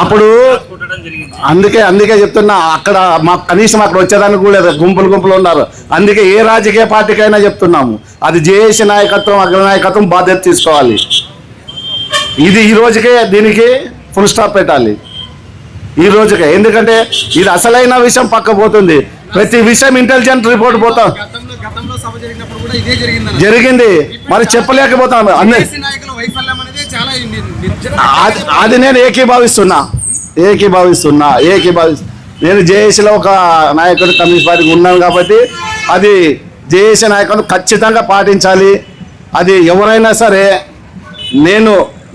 అప్పుడు అందుకే చెప్తున్నా, అక్కడ మాకు కనీసం అక్కడ వచ్చేదానికి కూడా గుంపులు ఉన్నారు. అందుకే ఏ రాజకీయ పార్టీకైనా చెప్తున్నాము, అది జేఏసీ నాయకత్వం అగ్రనాయకత్వం బాధ్యత తీసుకోవాలి. ఇది ఈ రోజుకే దీనికి ఫుల్ స్టాప్ పెట్టాలి ఈ రోజుకే. ఎందుకంటే ఇది అసలైన విషయం పక్క పోతుంది. ప్రతి విషయం ఇంటెలిజెంట్ రిపోర్ట్ పోతాం జరిగింది, మరి చెప్పలేకపోతాం. అది నేను ఏకీభావిస్తున్నా. నేను జేఏసీలో ఒక నాయకుడు కమ్యూనిస్ట్ పార్టీకి ఉన్నాను కాబట్టి అది జేఏసీ నాయకుడు ఖచ్చితంగా పాటించాలి. అది ఎవరైనా సరే, నేను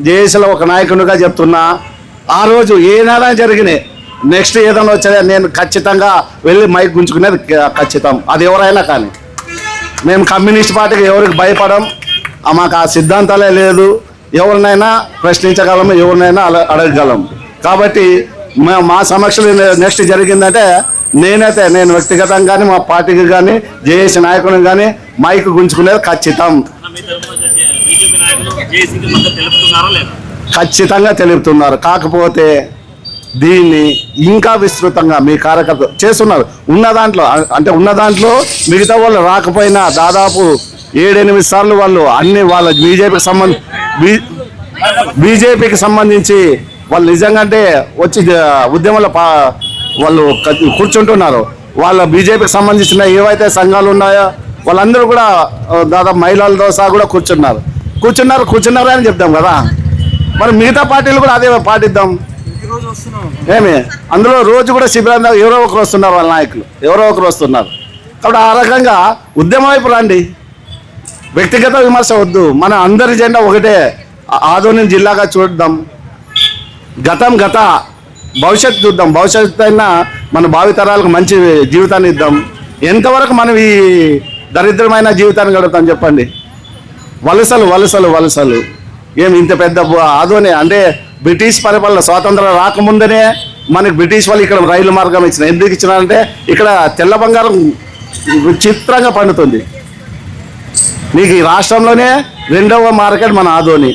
జేఏసీలో ఒక నాయకునిగా చెప్తున్నా, ఆ రోజు ఏదైనా జరిగినాయి, నెక్స్ట్ ఏదైనా వచ్చేది నేను ఖచ్చితంగా వెళ్ళి మైక్ గుంజుకునేది ఖచ్చితం. అది ఎవరైనా కానీ మేము కమ్యూనిస్ట్ పార్టీకి ఎవరికి భయపడం, మాకు ఆ సిద్ధాంతాలే లేదు. ఎవరినైనా ప్రశ్నించగలము, ఎవరినైనా అడగగలం. కాబట్టి మా సమక్షంలో నెక్స్ట్ జరిగిందంటే నేను వ్యక్తిగతంగా కానీ మా పార్టీకి కానీ జేఏసీ నాయకుడిని కానీ మైక్ గుంజుకునేది ఖచ్చితం. ఖచ్చితంగా తెలుపుతున్నారు. కాకపోతే దీన్ని ఇంకా విస్తృతంగా మీ కార్యకర్తలు చేస్తున్నారు. ఉన్న దాంట్లో మిగతా వాళ్ళు రాకపోయినా దాదాపు 7-8 సార్లు వాళ్ళు అన్ని వాళ్ళ బీజేపీకి సంబంధించి వాళ్ళు నిజంగా అంటే వచ్చి ఉద్యమంలో వాళ్ళు కూర్చుంటున్నారు. వాళ్ళ బీజేపీకి సంబంధించిన ఏవైతే సంఘాలు ఉన్నాయో వాళ్ళందరూ కూడా దాదాపు మహిళలతో సహా కూడా కూర్చున్నారు అని చెప్తాం కదా. మరి మిగతా పార్టీలు కూడా అదే పాటిద్దాం. ఏమి అందులో రోజు కూడా శిబిరంగా ఎవరో ఒకరు వస్తున్నారు, వాళ్ళ నాయకులు ఎవరో ఒకరు వస్తున్నారు. కాబట్టి ఆ రకంగా ఉద్యమం వైపు రండి, వ్యక్తిగత విమర్శ వద్దు. మన అందరి జెండా ఒకటే, ఆదోని జిల్లాగా చూద్దాం. గత భవిష్యత్తు చూద్దాం. భవిష్యత్తు అయినా మన భావితరాలకు మంచి జీవితాన్ని ఇద్దాం. ఎంతవరకు మనం ఈ దరిద్రమైన జీవితాన్ని గడుపుతాం చెప్పండి. వలసలు ఏమి ఇంత పెద్ద ఆదోని అంటే బ్రిటిష్ పరిపాలన స్వాతంత్రం రాకముందనే మనకి బ్రిటిష్ వాళ్ళు ఇక్కడ రైలు మార్గం ఇచ్చిన. ఎందుకు ఇచ్చినారంటే ఇక్కడ తెల్ల బంగారం విచిత్రంగా పండుతుంది. మీకు ఈ రాష్ట్రంలోనే 2వ మార్కెట్ మన ఆదోని.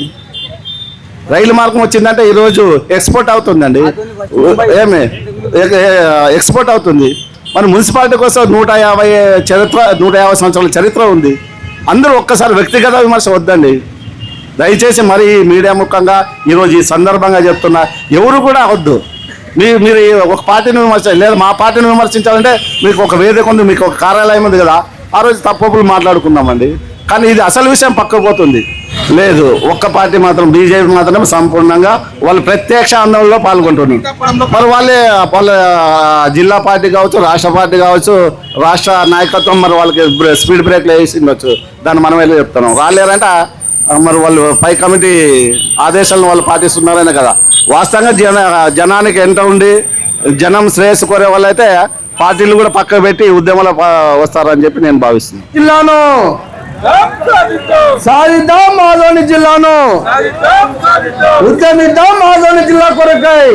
రైలు మార్గం వచ్చిందంటే ఈరోజు ఎక్స్పోర్ట్ అవుతుందండి. ఎక్స్పోర్ట్ అవుతుంది. మన మున్సిపాలిటీ కోసం 150 సంవత్సరాల చరిత్ర ఉంది. అందరూ ఒక్కసారి వ్యక్తిగత విమర్శ వద్దండి దయచేసి. మరి మీడియా ముఖంగా ఈరోజు ఈ సందర్భంగా చెప్తున్నా, ఎవరు కూడా వద్దు. మీరు ఒక పార్టీని విమర్శించాలి, లేదా మా పార్టీని విమర్శించాలంటే మీకు ఒక వేదిక ఉంది, మీకు ఒక కార్యాలయం ఉంది కదా, ఆ రోజు తప్పులు మాట్లాడుకుందామండి. కానీ ఇది అసలు విషయం పక్కకు పోతుంది. లేదు, ఒక్క పార్టీ మాత్రం బీజేపీ మాత్రం సంపూర్ణంగా వాళ్ళు ప్రత్యక్ష ఆందోళనలో పాల్గొంటున్నారు. మరి వాళ్ళ జిల్లా పార్టీ కావచ్చు, రాష్ట్ర పార్టీ కావచ్చు, రాష్ట్ర నాయకత్వం మరి వాళ్ళకి స్పీడ్ బ్రేక్లు వేసిండొచ్చు. దాన్ని మనం వెళ్ళి చెప్తున్నాం. రాలేరంటే మరి వాళ్ళు పై కమిటీ ఆదేశాలను వాళ్ళు పాటిస్తున్నారనే కదా. వాస్తవంగా జనానికి ఎంత ఉండి జనం శ్రేయస్సు కోరే వాళ్ళైతే పార్టీలు కూడా పక్క పెట్టి ఉద్యమంలో వస్తారని చెప్పి నేను భావిస్తున్నాను. జిల్లాను సాధిద్దాం, ఆదోని జిల్లాను ఉద్యమిద్దాం, ఆదోని జిల్లా కొరకై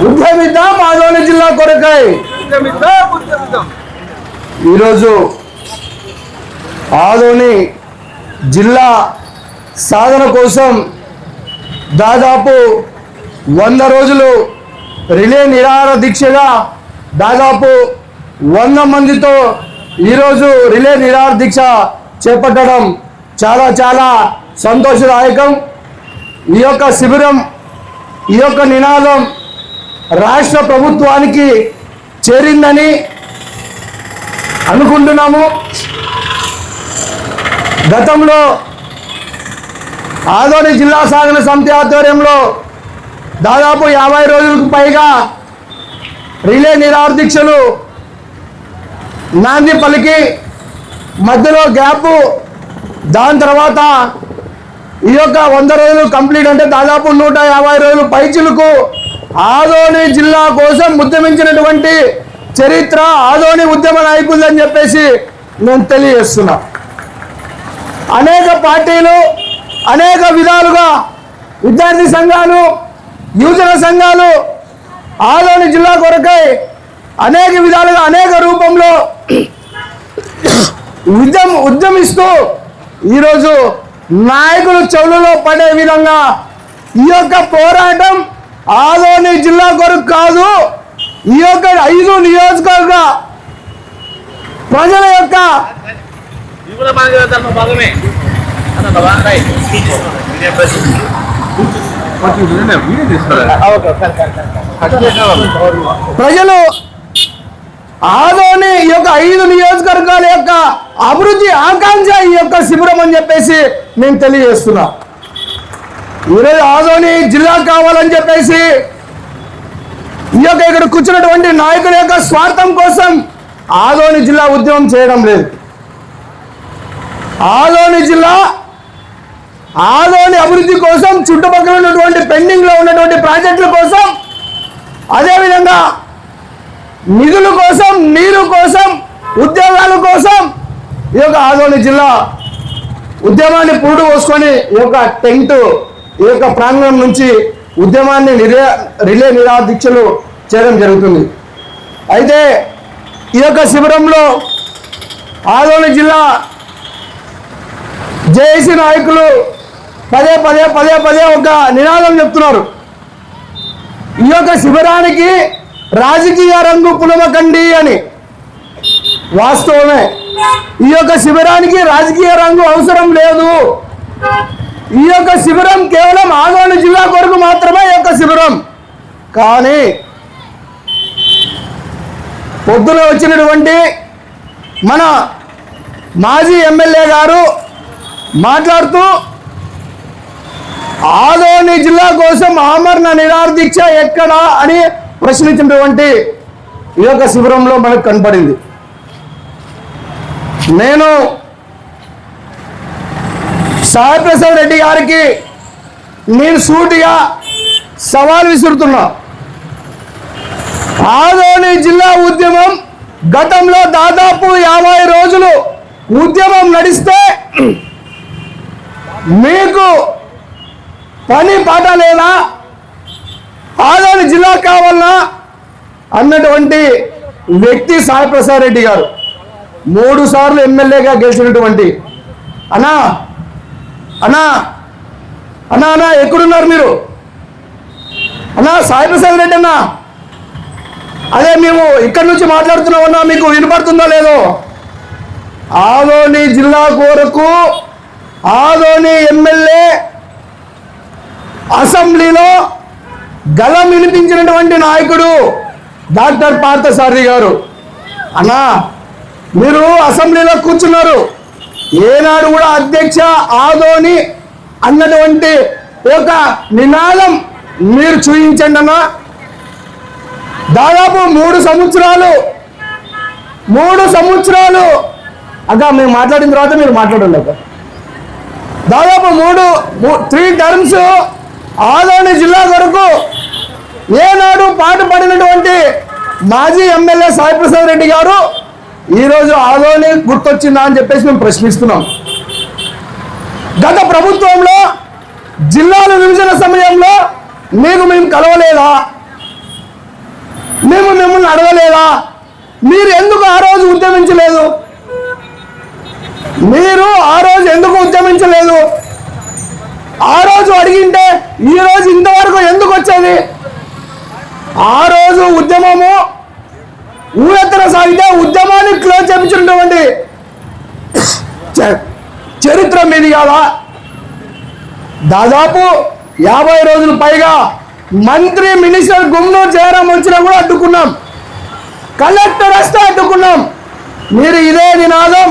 ఉద్యమిద్దాం, ఆదోని జిల్లా కొరకై. ఈరోజు ఆదోని జిల్లా సాధన కోసం దాదాపు 100 రోజులు రిలే నిరాహార దీక్షగా దాదాపు 100 మందితో ఈరోజు రిలే నిరాహార దీక్ష చేపట్టడం చాలా సంతోషదాయకం. ఈ యొక్క శిబిరం, ఈ యొక్క నినాదం రాష్ట్ర ప్రభుత్వానికి చేరిందని అనుకుంటున్నాము. గతంలో ఆదోని జిల్లా సాధన సమితి ఆధ్వర్యంలో దాదాపు 50 రోజులకు పైగా రిలే నిరాహార దీక్షలు నాంది పలికి మధ్యలో గ్యాప్, దాని తర్వాత ఈ యొక్క 100 రోజులు కంప్లీట్ అంటే దాదాపు 150 రోజులు పైచిలకు ఆదోని జిల్లా కోసం ఉద్యమించినటువంటి చరిత్ర ఆదోని ఉద్యమ నాయకులు అని చెప్పేసి నేను తెలియజేస్తున్నా. అనేక పార్టీలు అనేక విధాలుగా విద్యార్థి సంఘాలు, యువజన సంఘాలు ఆదోని జిల్లా కొరకై అనేక విధాలుగా అనేక రూపంలో ఉద్యమిస్తూ ఈరోజు నాయకులు చెవులలో పడే విధంగా ఈ యొక్క పోరాటం ఆదోని జిల్లా కొరకు కాదు, ఈ యొక్క 5 నియోజకవర్గ ప్రజల యొక్క ప్రజలు ఆదోని ఈ యొక్క 5 నియోజకవర్గాల యొక్క అభివృద్ధి ఆకాంక్ష ఈ యొక్క శిబిరం అని చెప్పేసి నేను తెలియజేస్తున్నా. ఈరోజు ఆదోని జిల్లా కావాలని చెప్పేసి ఈ యొక్క ఇక్కడ కూర్చున్నటువంటి నాయకుల యొక్క స్వార్థం కోసం ఆదోని జిల్లా ఉద్యమం చేయడం లేదు. ఆదోని అభివృద్ధి కోసం, చుట్టుపక్కల ఉన్నటువంటి పెండింగ్లో ఉన్నటువంటి ప్రాజెక్టుల కోసం, అదేవిధంగా నిధుల కోసం, నీరు కోసం, ఉద్యోగాల కోసం ఈ యొక్క ఆదోని జిల్లా ఉద్యమాన్ని పూడు పోసుకొని ఈ యొక్క టెంట్, ఈ యొక్క ప్రాంగణం నుంచి ఉద్యమాన్ని రిలే నిరాదీక్షలు చేయడం జరుగుతుంది. అయితే ఈ యొక్క శిబిరంలో ఆదోని జిల్లా జేఏసీ నాయకులు పదే ఒక నినాదం చెప్తున్నారు. ఈ యొక్క శిబిరానికి రాజకీయ రంగు పులమకండి అని. వాస్తవమే, ఈ యొక్క శిబిరానికి రాజకీయ రంగు అవసరం లేదు. ఈ యొక్క శిబిరం కేవలం ఆదోని జిల్లా కొరకు మాత్రమే ఈ యొక్క శిబిరం. కానీ పొద్దున వచ్చినటువంటి మన మాజీ ఎమ్మెల్యే గారు మాట్లాడుతూ ఆదోని జిల్లా కోసం ఆమరణ నిరాదీక్ష ఎక్కడా అని ప్రశ్నించినటువంటి ఈ యొక్క శిబిరంలో మనకు కనపడింది. నేను సాయి ప్రసాద్ రెడ్డి గారికి నేను సూటిగా సవాల్ విసురుతున్నా. ఆదోని జిల్లా ఉద్యమం గతంలో దాదాపు 50 రోజులు ఉద్యమం నడిస్తే మీకు పని పాట లేదా, ఆదోని జిల్లా కావాలన్నా అన్నటువంటి వ్యక్తి సాయి ప్రసాద్ రెడ్డి గారు. 3 సార్లు ఎమ్మెల్యేగా గెలిచినటువంటి అన్నా అన్నా అన్నా అన్నా ఎక్కడున్నారు మీరు? అన్నా సాయి ప్రసాద్ రెడ్డి అన్నా, అదే మేము ఇక్కడి నుంచి మాట్లాడుతున్నామన్నా, మీకు వినపడుతుందో లేదో? ఆదోని జిల్లా కొరకు ఆదోని ఎమ్మెల్యే అసెంబ్లీలో గలం వినిపించినటువంటి నాయకుడు డాక్టర్ పార్థసారథి గారు. అన్నా మీరు అసెంబ్లీలో కూర్చున్నారు, ఏనాడు కూడా అధ్యక్ష ఆదోని అన్నటువంటి ఒక నినాదం మీరు చూపించండి అన్నా. దాదాపు 3 సంవత్సరాలు అక్క మేము మాట్లాడిన తర్వాత మీరు మాట్లాడండి అక్క. దాదాపు 3 టర్మ్స్ ఆదోని జిల్లా కొరకు ఏనాడు పాటు పడినటువంటి మాజీ ఎమ్మెల్యే సాయి ప్రసాద్ రెడ్డి గారు ఈరోజు ఆదోని గుర్తొచ్చిందా అని చెప్పేసి మేము ప్రశ్నిస్తున్నాం. గత ప్రభుత్వంలో జిల్లాల విభజన సమయంలో మేము కలవలేదా? మేము మిమ్మల్ని అడగలేదా? మీరు ఎందుకు ఆ రోజు ఉద్యమించలేదు? ఆ రోజు అడిగింటే ఈ రోజు ఇంతవరకు ఎందుకు వచ్చేది? ఆ రోజు ఉద్యమము ఊరెత్తన సాగితే ఉద్యమాన్ని క్లోజ్ చేయించినటువంటి చరిత్ర మీది కాదా? దాదాపు 50 రోజులు పైగా మంత్రి మినిస్టర్ గుమ్నూరు జయరాం వచ్చినా కూడా అడ్డుకున్నాం, కలెక్టర్ వస్తే అడ్డుకున్నాం. మీరు ఇదే నినాదం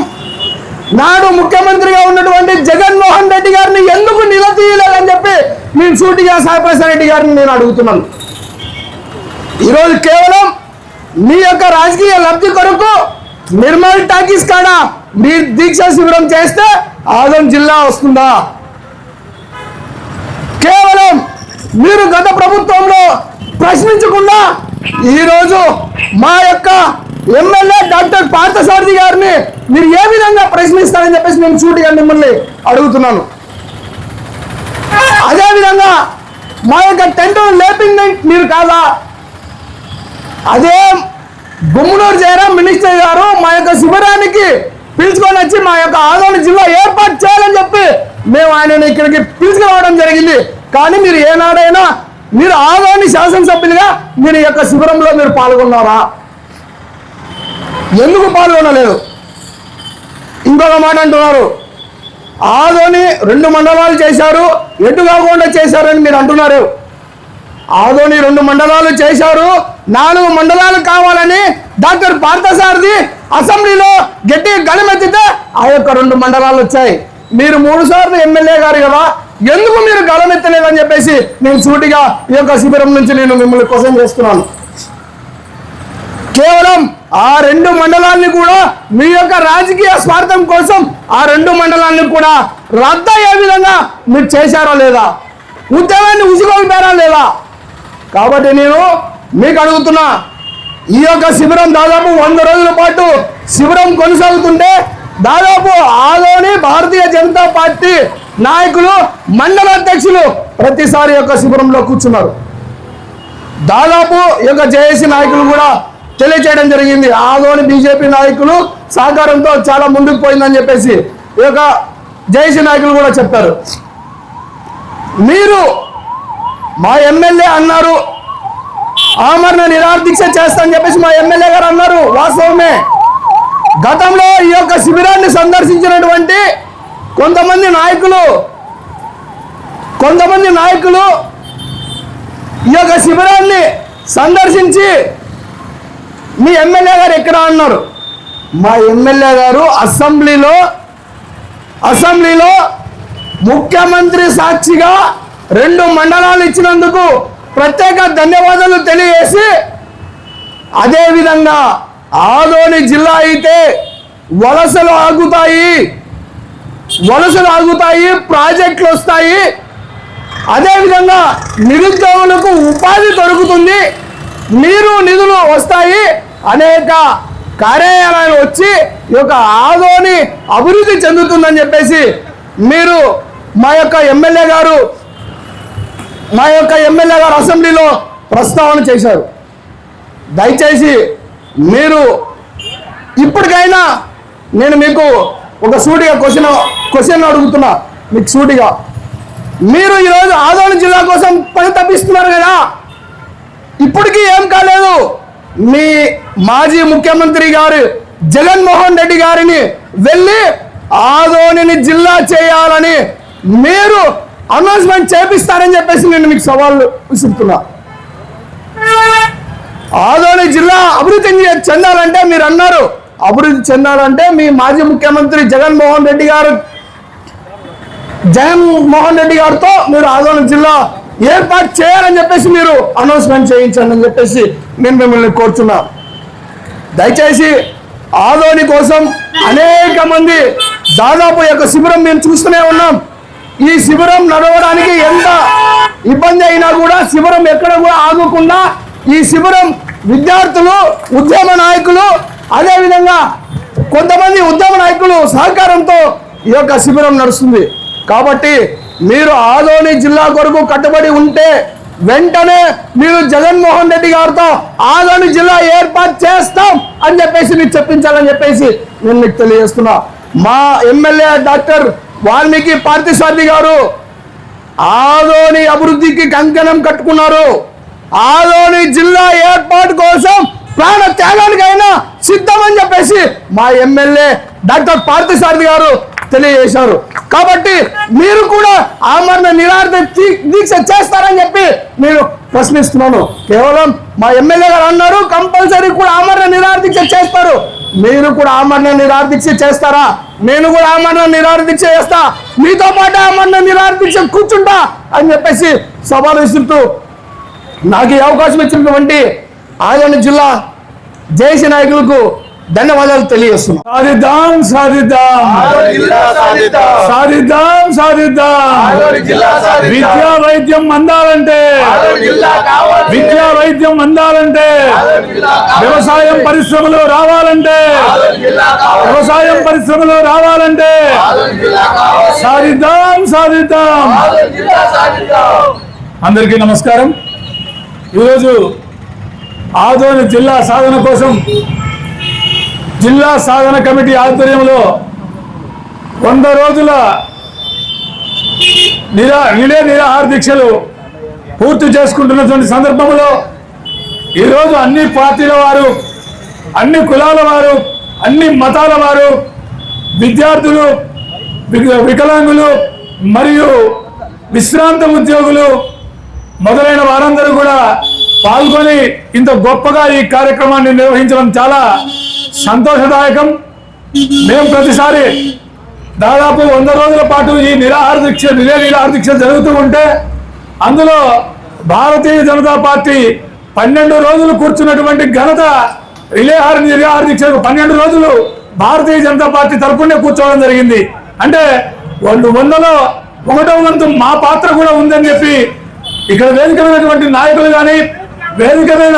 నాడు ముఖ్యమంత్రిగా ఉన్నటువంటి జగన్మోహన్ రెడ్డి గారిని ఎందుకు నిలదీయలేదని చెప్పి నేను సూటిగా సాయి ప్రసాద్ రెడ్డి గారిని నేను అడుగుతున్నాను. ఈరోజు కేవలం మీ యొక్క రాజకీయ లబ్ధి కొరకు నిర్మల్ టాకీస్ కాడ మీరు దీక్ష శిబిరం చేస్తే ఆదోని జిల్లా వస్తుందా? కేవలం మీరు గత ప్రభుత్వంలో ప్రశ్నించకుండా ఈరోజు మా యొక్క ఎమ్మెల్యే డాక్టర్ పార్థసారథి గారిని మీరు ఏ విధంగా ప్రశ్నిస్తారని చెప్పేసి నేను సూటిగా మిమ్మల్ని అడుగుతున్నాను. అదేవిధంగా మా యొక్క టెంట్ లేపింది మీరు కాదా? అదే గుమ్మనూరు జయరాం మినిస్టర్ గారు మా యొక్క శిబిరానికి పిలుచుకొని వచ్చి మా యొక్క ఆదోని జిల్లా ఏర్పాటు చేయాలని చెప్పి మేము ఆయనని ఇక్కడికి పిలుచుకురావడం జరిగింది. కానీ మీరు ఏనాడైనా మీరు ఆదోని శాసనసభ్యులుగా మీరు ఈ యొక్క శిబిరంలో మీరు పాల్గొన్నారా? ఎందుకు పాల్గొనలేదు? ఇంకొక మాట అంటున్నారు, ఆదోని 2 మండలాలు చేశారు, ఎటు కాకుండా చేశారని మీరు అంటున్నారు. ఆదోని 2 మండలాలు చేశారు, 4 మండలాలు కావాలని డాక్టర్ పార్థసారథి అసెంబ్లీలో గట్టి గళమెత్తితే ఆ యొక్క 2 మండలాలు వచ్చాయి. మీరు 3 సార్లు ఎమ్మెల్యే గారు కదా, ఎందుకు మీరు గళమెత్తలేదని చెప్పేసి నేను సూటిగా ఈ యొక్క శిబిరం నుంచి నేను మిమ్మల్ని క్వశ్చన్ చేస్తున్నాను. కేవలం ఆ 2 మండలాన్ని కూడా మీ యొక్క రాజకీయ స్వార్థం కోసం ఆ 2 మండలాన్ని కూడా రద్దయ్యే విధంగా మీరు చేశారా లేదా? ఉద్యమాన్ని ఉసుగొల్పారా లేదా? కాబట్టి నేను మీకు అడుగుతున్నా, ఈ యొక్క శిబిరం దాదాపు 100 రోజుల పాటు శిబిరం కొనసాగుతుంటే దాదాపు ఆదోని భారతీయ జనతా పార్టీ నాయకులు, మండల అధ్యక్షులు ప్రతిసారి యొక్క శిబిరంలో కూర్చున్నారు. దాదాపు ఈ యొక్క జేఏసీ నాయకులు కూడా తెలియచేయడం జరిగింది, ఆదోని బీజేపీ నాయకులు సహకారంతో చాలా ముందుకు పోయిందని చెప్పేసి ఈ యొక్క జేఏసీ నాయకులు కూడా చెప్పారు. మీరు మా ఎమ్మెల్యే అన్నారు, ఆమరణ నిరాదీక్ష చేస్తానని చెప్పేసి మా ఎమ్మెల్యే గారు అన్నారు. వాస్తవమే. గతంలో ఈ యొక్క శిబిరాన్ని సందర్శించినటువంటి కొంతమంది నాయకులు ఈ యొక్క శిబిరాన్ని సందర్శించి మీ ఎమ్మెల్యే గారు ఎక్కడ అన్నారు? మా ఎమ్మెల్యే గారు అసెంబ్లీలో ముఖ్యమంత్రి సాక్షిగా 2 మండలాలు ఇచ్చినందుకు ప్రత్యేక ధన్యవాదాలు తెలియజేసి, అదేవిధంగా ఆదోని జిల్లా అయితే వలసలు ఆగుతాయి, ప్రాజెక్టులు వస్తాయి, అదేవిధంగా నిరుద్యోగులకు ఉపాధి దొరుకుతుంది, నిధులు వస్తాయి, అనేక కార్యాలయాలు వచ్చి ఈ యొక్క ఆదోని అభివృద్ధి చెందుతుందని చెప్పేసి మీరు మా యొక్క ఎమ్మెల్యే గారు అసెంబ్లీలో ప్రస్తావన చేశారు. దయచేసి మీరు ఇప్పటికైనా నేను మీకు ఒక సూటిగా క్వశ్చన్ అడుగుతున్నా, మీకు సూటిగా, మీరు ఈరోజు ఆదోని జిల్లా కోసం పరితపిస్తున్నారు కదా, ఇప్పటికీ ఏం కాలేదు. మీ మాజీ ముఖ్యమంత్రి గారు జగన్మోహన్ రెడ్డి గారిని వెళ్ళి ఆదోనిని జిల్లా చేయాలని మీరు అనౌన్స్మెంట్ చేపిస్తారని చెప్పేసి నేను మీకు సవాళ్ళు విసురుతున్నా. ఆదోని జిల్లా అభివృద్ధి చెందాలంటే మీరు అన్నారు, అభివృద్ధి చెందాలంటే మీ మాజీ ముఖ్యమంత్రి జగన్మోహన్ రెడ్డి గారితో మీరు ఆదోని జిల్లా ఏర్పాటు చేయాలని చెప్పేసి మీరు అనౌన్స్మెంట్ చేయించండి అని చెప్పేసి నేను మిమ్మల్ని కోరుతున్నా. దయచేసి ఆదోని కోసం అనేక మంది దాదాపు యొక్క శిబిరం మేము చూస్తూనే ఉన్నాం. ఈ శిబిరం నడవడానికి ఎంత ఇబ్బంది అయినా కూడా శిబిరం ఎక్కడ కూడా ఆగకుండా ఈ శిబిరం విద్యార్థులు, ఉద్యమ నాయకులు, అదేవిధంగా కొంతమంది ఉద్యమ నాయకులు సహకారంతో ఈ యొక్క శిబిరం నడుస్తుంది. కాబట్టి మీరు ఆదోని జిల్లా కొరకు కట్టుబడి ఉంటే వెంటనే మీరు జగన్మోహన్ రెడ్డి గారితో ఆదోని జిల్లా ఏర్పాటు చేస్తాం అని చెప్పేసి మీకు చెప్పించాలని చెప్పేసి నేను మీకు తెలియజేస్తున్నా. మా ఎమ్మెల్యే డాక్టర్ వాల్మీకి పార్థసారథి గారు ఆదోని అభివృద్ధికి కంకణం కట్టుకున్నారు. ఆదోని జిల్లా ఏర్పాటు కోసం ప్రాణ త్యాగానికైనా సిద్ధమని చెప్పేసి మా ఎమ్మెల్యే డాక్టర్ పార్థసారథి గారు తెలియజేశారు. కాబట్టి మీరు కూడా ఆమరణ దీక్ష చేస్తారని చెప్పి నేను ప్రశ్నిస్తున్నాను. కేవలం మా ఎమ్మెల్యే గారు అన్నారు కంపల్సరీ కూడా ఆమరణ దీక్ష చేస్తారు. మీరు కూడా ఆమరణ దీక్ష చేస్తారా? నేను కూడా ఆమరణ దీక్ష చేస్తా, మీతో పాటు ఆమరణ దీక్ష కూర్చుంటా అని చెప్పేసి సవాలు విసురుతూ నాకు ఈ అవకాశం ఇచ్చినటువంటి ఆదోని జిల్లా జేఏసీ నాయకులకు ధన్యవాదాలు తెలియజేస్తున్నాం. విద్యా వైద్యం అందాలంటే వ్యవసాయం పరిశ్రమలు రావాలంటే సాధిద్దాం. అందరికీ నమస్కారం. ఈరోజు ఆదోని జిల్లా సాధన కోసం జిల్లా సాధన కమిటీ ఆధ్వర్యంలో 100 రోజుల నిరాహార దీక్షలు పూర్తి చేసుకుంటున్నటువంటి సందర్భంలో ఈరోజు అన్ని పార్టీల వారు, అన్ని కులాల వారు, అన్ని మతాల వారు, విద్యార్థులు, వికలాంగులు మరియు విశ్రాంత ఉద్యోగులు మొదలైన వారందరూ కూడా పాల్గొని ఇంత గొప్పగా ఈ కార్యక్రమాన్ని నిర్వహించడం చాలా సంతోషదాయకం. మేము ప్రతిసారి దాదాపు 100 రోజుల పాటు ఈ నిరాహార దీక్ష జరుగుతూ ఉంటే అందులో భారతీయ జనతా పార్టీ 12 రోజులు కూర్చున్నటువంటి ఘనత నిరాహార దీక్షకు 12 రోజులు భారతీయ జనతా పార్టీ తరపునే కూర్చోవడం జరిగింది. అంటే 100లో 1వ వంతు మా పాత్ర కూడా ఉందని చెప్పి ఇక్కడ వేదికమైనటువంటి నాయకులు కానీ వేదిక మీద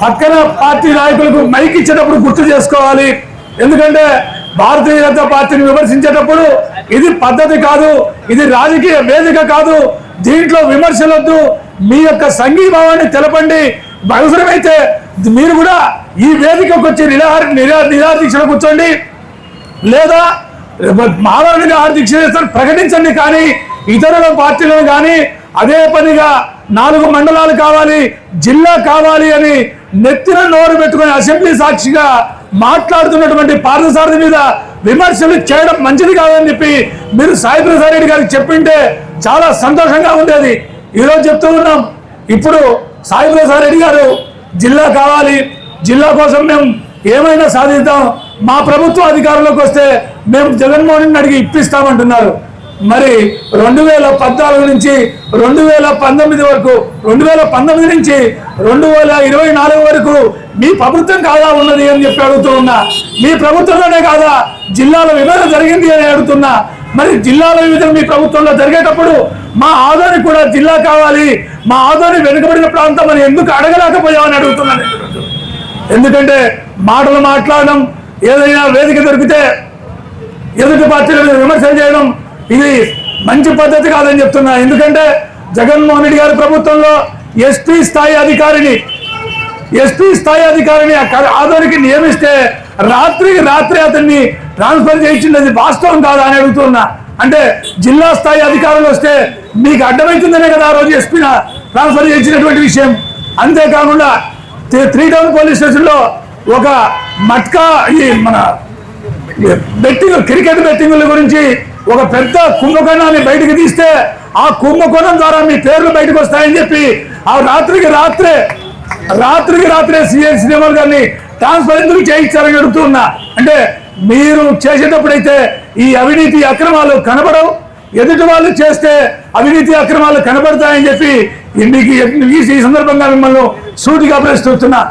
పక్కన పార్టీ నాయకులకు మైక్ ఇచ్చేటప్పుడు గుర్తు చేసుకోవాలి. ఎందుకంటే భారతీయ జనతా పార్టీని విమర్శించేటప్పుడు ఇది పద్ధతి కాదు, ఇది రాజకీయ వేదిక కాదు, దీంట్లో విమర్శలొద్దు, మీ యొక్క సంఘీభావాన్ని తెలపండి, అవసరమైతే మీరు కూడా ఈ వేదికకు వచ్చి నిరాహార దీక్షలో కూర్చోండి, లేదా మానవ నిరాహార దీక్ష చేస్తారు ప్రకటించండి. కానీ ఇతరుల పార్టీలను కానీ అదే పనిగా 4 మండలాలు కావాలి, జిల్లా కావాలి అని నెత్తిన నోరు పెట్టుకుని అసెంబ్లీ సాక్షిగా మాట్లాడుతున్నటువంటి పార్థసారథి మీద విమర్శలు చేయడం మంచిది కాదని చెప్పి మీరు సాయి ప్రసాద్ రెడ్డి గారికి చెప్పింటే చాలా సంతోషంగా ఉండేది. ఈరోజు చెప్తూ ఉన్నాం, ఇప్పుడు సాయి ప్రసాద్ రెడ్డి గారు జిల్లా కావాలి, జిల్లా కోసం మేము ఏమైనా సాధిద్దాం, మా ప్రభుత్వం అధికారంలోకి వస్తే మేము జగన్మోహన్ రెడ్డిని అడిగి ఇప్పిస్తామంటున్నారు. మరి 2014 నుంచి 2019 వరకు, 2019 నుంచి 2024 వరకు మీ ప్రభుత్వం కాదా ఉన్నది అని చెప్పి అడుగుతూ ఉన్నా. మీ ప్రభుత్వంలోనే కాదా జిల్లాల విభజన జరిగింది అని అడుగుతున్నా. మరి జిల్లాల విభజన మీ ప్రభుత్వంలో జరిగేటప్పుడు మా ఆదోని కూడా జిల్లా కావాలి, మా ఆదోని వెనుకబడిన ప్రాంతం అని ఎందుకు అడగలేకపోయామని అడుగుతున్నాను. ఎందుకంటే మాటలు మాట్లాడడం, ఏదైనా వేదిక దొరికితే ఎదుటి పార్టీల మీద విమర్శలు చేయడం ఇది మంచి పద్ధతి కాదని చెప్తున్నా. ఎందుకంటే జగన్మోహన్ రెడ్డి గారి ప్రభుత్వంలో ఎస్పీ స్థాయి అధికారిని ఆదోనికి నియమిస్తే రాత్రికి రాత్రి అతన్ని ట్రాన్స్ఫర్ చేయించింది వాస్తవం కాదా అని అడుగుతున్నా. అంటే జిల్లా స్థాయి అధికారులు వస్తే మీకు అడ్డమవుతుందనే కదా ఆ రోజు ఎస్పీ ట్రాన్స్ఫర్ చేయించినటువంటి విషయం. అంతేకాకుండా 3 టౌన్ పోలీస్ స్టేషన్లో ఒక మట్కా ఈ మన క్రికెట్ బెట్టింగుల గురించి ఒక పెద్ద కుంభకోణాన్ని బయటకు తీస్తే ఆ కుంభకోణం ద్వారా మీ పేర్లు బయటకు వస్తాయని చెప్పి ఆ రాత్రికి రాత్రే సిఎం శ్రీనివాస్ గారిని ట్రాన్స్ఫర్ ఎందుకు చేయించారని అడుగుతున్నా. అంటే మీరు చేసేటప్పుడైతే ఈ అవినీతి అక్రమాలు కనబడవు, ఎదుటి వాళ్ళు చేస్తే అవినీతి అక్రమాలు కనబడతాయని చెప్పి ఈ సందర్భంగా మిమ్మల్ని సూటిగా ప్రశ్నిస్తున్నా.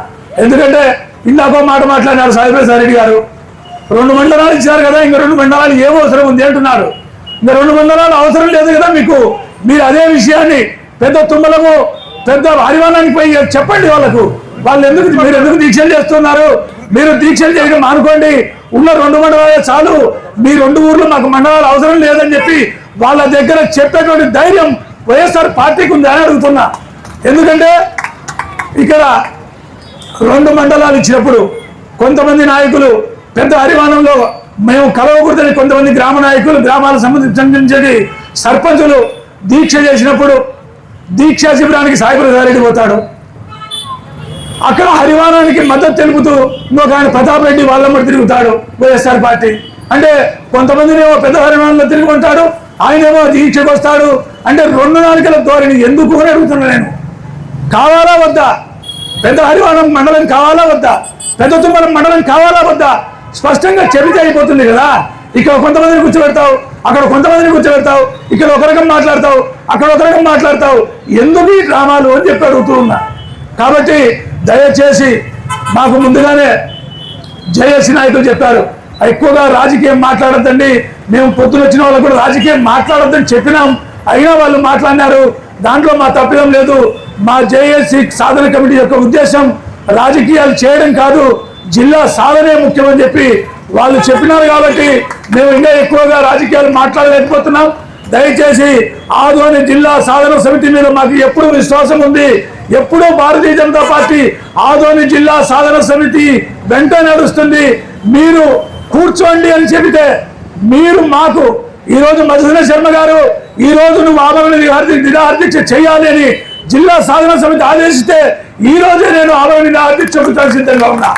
ఎందుకంటే ఇందాకో మాట మాట్లాడినారు సాయి ప్రసాద్ రెడ్డి గారు, 2 మండలాలు ఇచ్చారు కదా, ఇంకా 2 మండలాలు ఏం అవసరం ఉంది అంటున్నారు. ఇంకా 2 మండలాలు అవసరం లేదు కదా మీకు. మీరు అదే విషయాన్ని పెద్ద తుమ్మలకు పెద్ద హరివానానికి పోయి చెప్పండి వాళ్ళకు. మీరు ఎందుకు దీక్షలు చేస్తున్నారు? మీరు దీక్షలు చేయడం మానుకోండి, ఉన్న 2 మండలాలే చాలు, మీ 2 ఊర్లు మాకు మండలాలు అవసరం లేదని చెప్పి వాళ్ళ దగ్గర చెప్పేటువంటి ధైర్యం వైఎస్ఆర్ పార్టీకి ఉంది అని అడుగుతున్నా. ఎందుకంటే ఇక్కడ 2 మండలాలు ఇచ్చినప్పుడు కొంతమంది నాయకులు పెద్ద హరివానంలో మేము కలవకూడదని కొంతమంది గ్రామ నాయకులు, గ్రామాలకు సంబంధించి సర్పంచులు దీక్ష చేసినప్పుడు దీక్షా శిబిరానికి సాయి ప్రసాద్ రెడ్డి పోతాడు. అక్కడ హరివానానికి మద్దతు తెలుపుతూ ఇంకొక ఆయన ప్రతాప్ రెడ్డి వాళ్ళమ్మడి తిరుగుతాడు వైఎస్ఆర్ పార్టీ. అంటే కొంతమందినేమో పెద్ద హరివానంలో తిరిగి ఉంటాడు, ఆయనేమో దీక్షకు వస్తాడు. అంటే 2 నాలుకల ధోరణి ఎందుకు అని అడుగుతున్నా నేను. కావాలా వద్దా? పెద్ద హరివానం మండలం కావాలా వద్దా? పెద్ద తుమ్మలం మండలం కావాలా వద్దా? స్పష్టంగా చెబితే అయిపోతుంది కదా. ఇక్కడ కొంతమందిని కూర్చోబెడతావు, అక్కడ కొంతమందిని కూర్చోబెడతావు, ఇక్కడ ఒక రకం మాట్లాడతావు, అక్కడ ఒక రకం మాట్లాడతావు, ఎందుకు ఈ డ్రామాలు అని చెప్పి అడుగుతూ ఉన్నా. కాబట్టి దయచేసి మాకు ముందుగానే జేఏసీ నాయకులు చెప్పారు, ఎక్కువగా రాజకీయం మాట్లాడొద్దండి, మేము పొద్దున వచ్చిన వాళ్ళకు కూడా రాజకీయం మాట్లాడొద్దని చెప్పినాం, అయినా వాళ్ళు మాట్లాడినారు, దాంట్లో మా తప్పిదం లేదు. మా జేఏసీ సాధన కమిటీ యొక్క ఉద్దేశం రాజకీయాలు చేయడం కాదు, జిల్లా సాధనే ముఖ్యమని చెప్పి వాళ్ళు చెప్పినారు. కాబట్టి మేము ఇంకా ఎక్కువగా రాజకీయాలు మాట్లాడలేకపోతున్నాం. దయచేసి ఆదోని జిల్లా సాధన సమితి మీద మాకు ఎప్పుడు విశ్వాసం ఉంది. ఎప్పుడూ భారతీయ జనతా పార్టీ ఆదోని జిల్లా సాధన సమితి వెంట నడుస్తుంది. మీరు కూర్చోండి అని చెబితే మీరు మాకు ఈరోజు మధుసూదన శర్మ గారు ఈ రోజు నువ్వు ఆమరణ నిరాహారదీక్ష చేయాలి అని జిల్లా సాధన సమితి ఆదేశిస్తే ఈ రోజే నేను ఆమరణ నిరాహారదీక్షకు సిద్ధంగా ఉన్నా.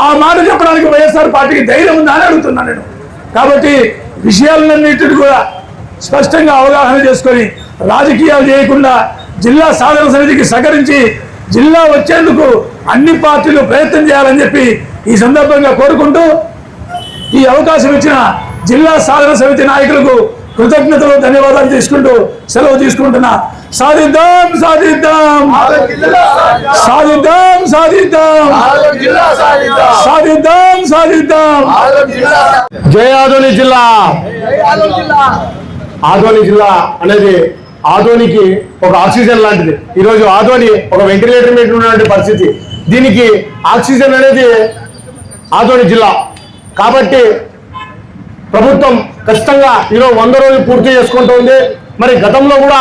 ఆ మాట చెప్పడానికి వైఎస్ఆర్ పార్టీకి ధైర్యం ఉందా అని అడుగుతున్నా నేను. కాబట్టి విషయాలన్నింటినీ కూడా స్పష్టంగా అవగాహన చేసుకొని రాజకీయాలు చేయకుండా జిల్లా సాధన సమితికి సహకరించి జిల్లా వచ్చేందుకు అన్ని పార్టీలు ప్రయత్నం చేయాలని చెప్పి ఈ సందర్భంగా కోరుకుంటూ ఈ అవకాశం ఇచ్చిన జిల్లా సాధన సమితి నాయకులకు కృతజ్ఞతలు ధన్యవాదాలు తీసుకుంటూ సెలవు తీసుకుంటున్నా. సాధిద్దాం సాధిద్దాం సాధిద్దాం సాధిద్దాం సాధిద్దాం సాధిద్దాం. జై ఆదోని జిల్లా. ఆదోని జిల్లా అనేది ఆదోనికి ఒక ఆక్సిజన్ లాంటిది. ఈరోజు ఆదోని ఒక వెంటిలేటర్ మీద ఉన్నటువంటి పరిస్థితి. దీనికి ఆక్సిజన్ అనేది ఆదోని జిల్లా. కాబట్టి ప్రభుత్వం ఖచ్చితంగా ఈరోజు 100 రోజులు పూర్తి చేసుకుంటూ ఉంది. మరి గతంలో కూడా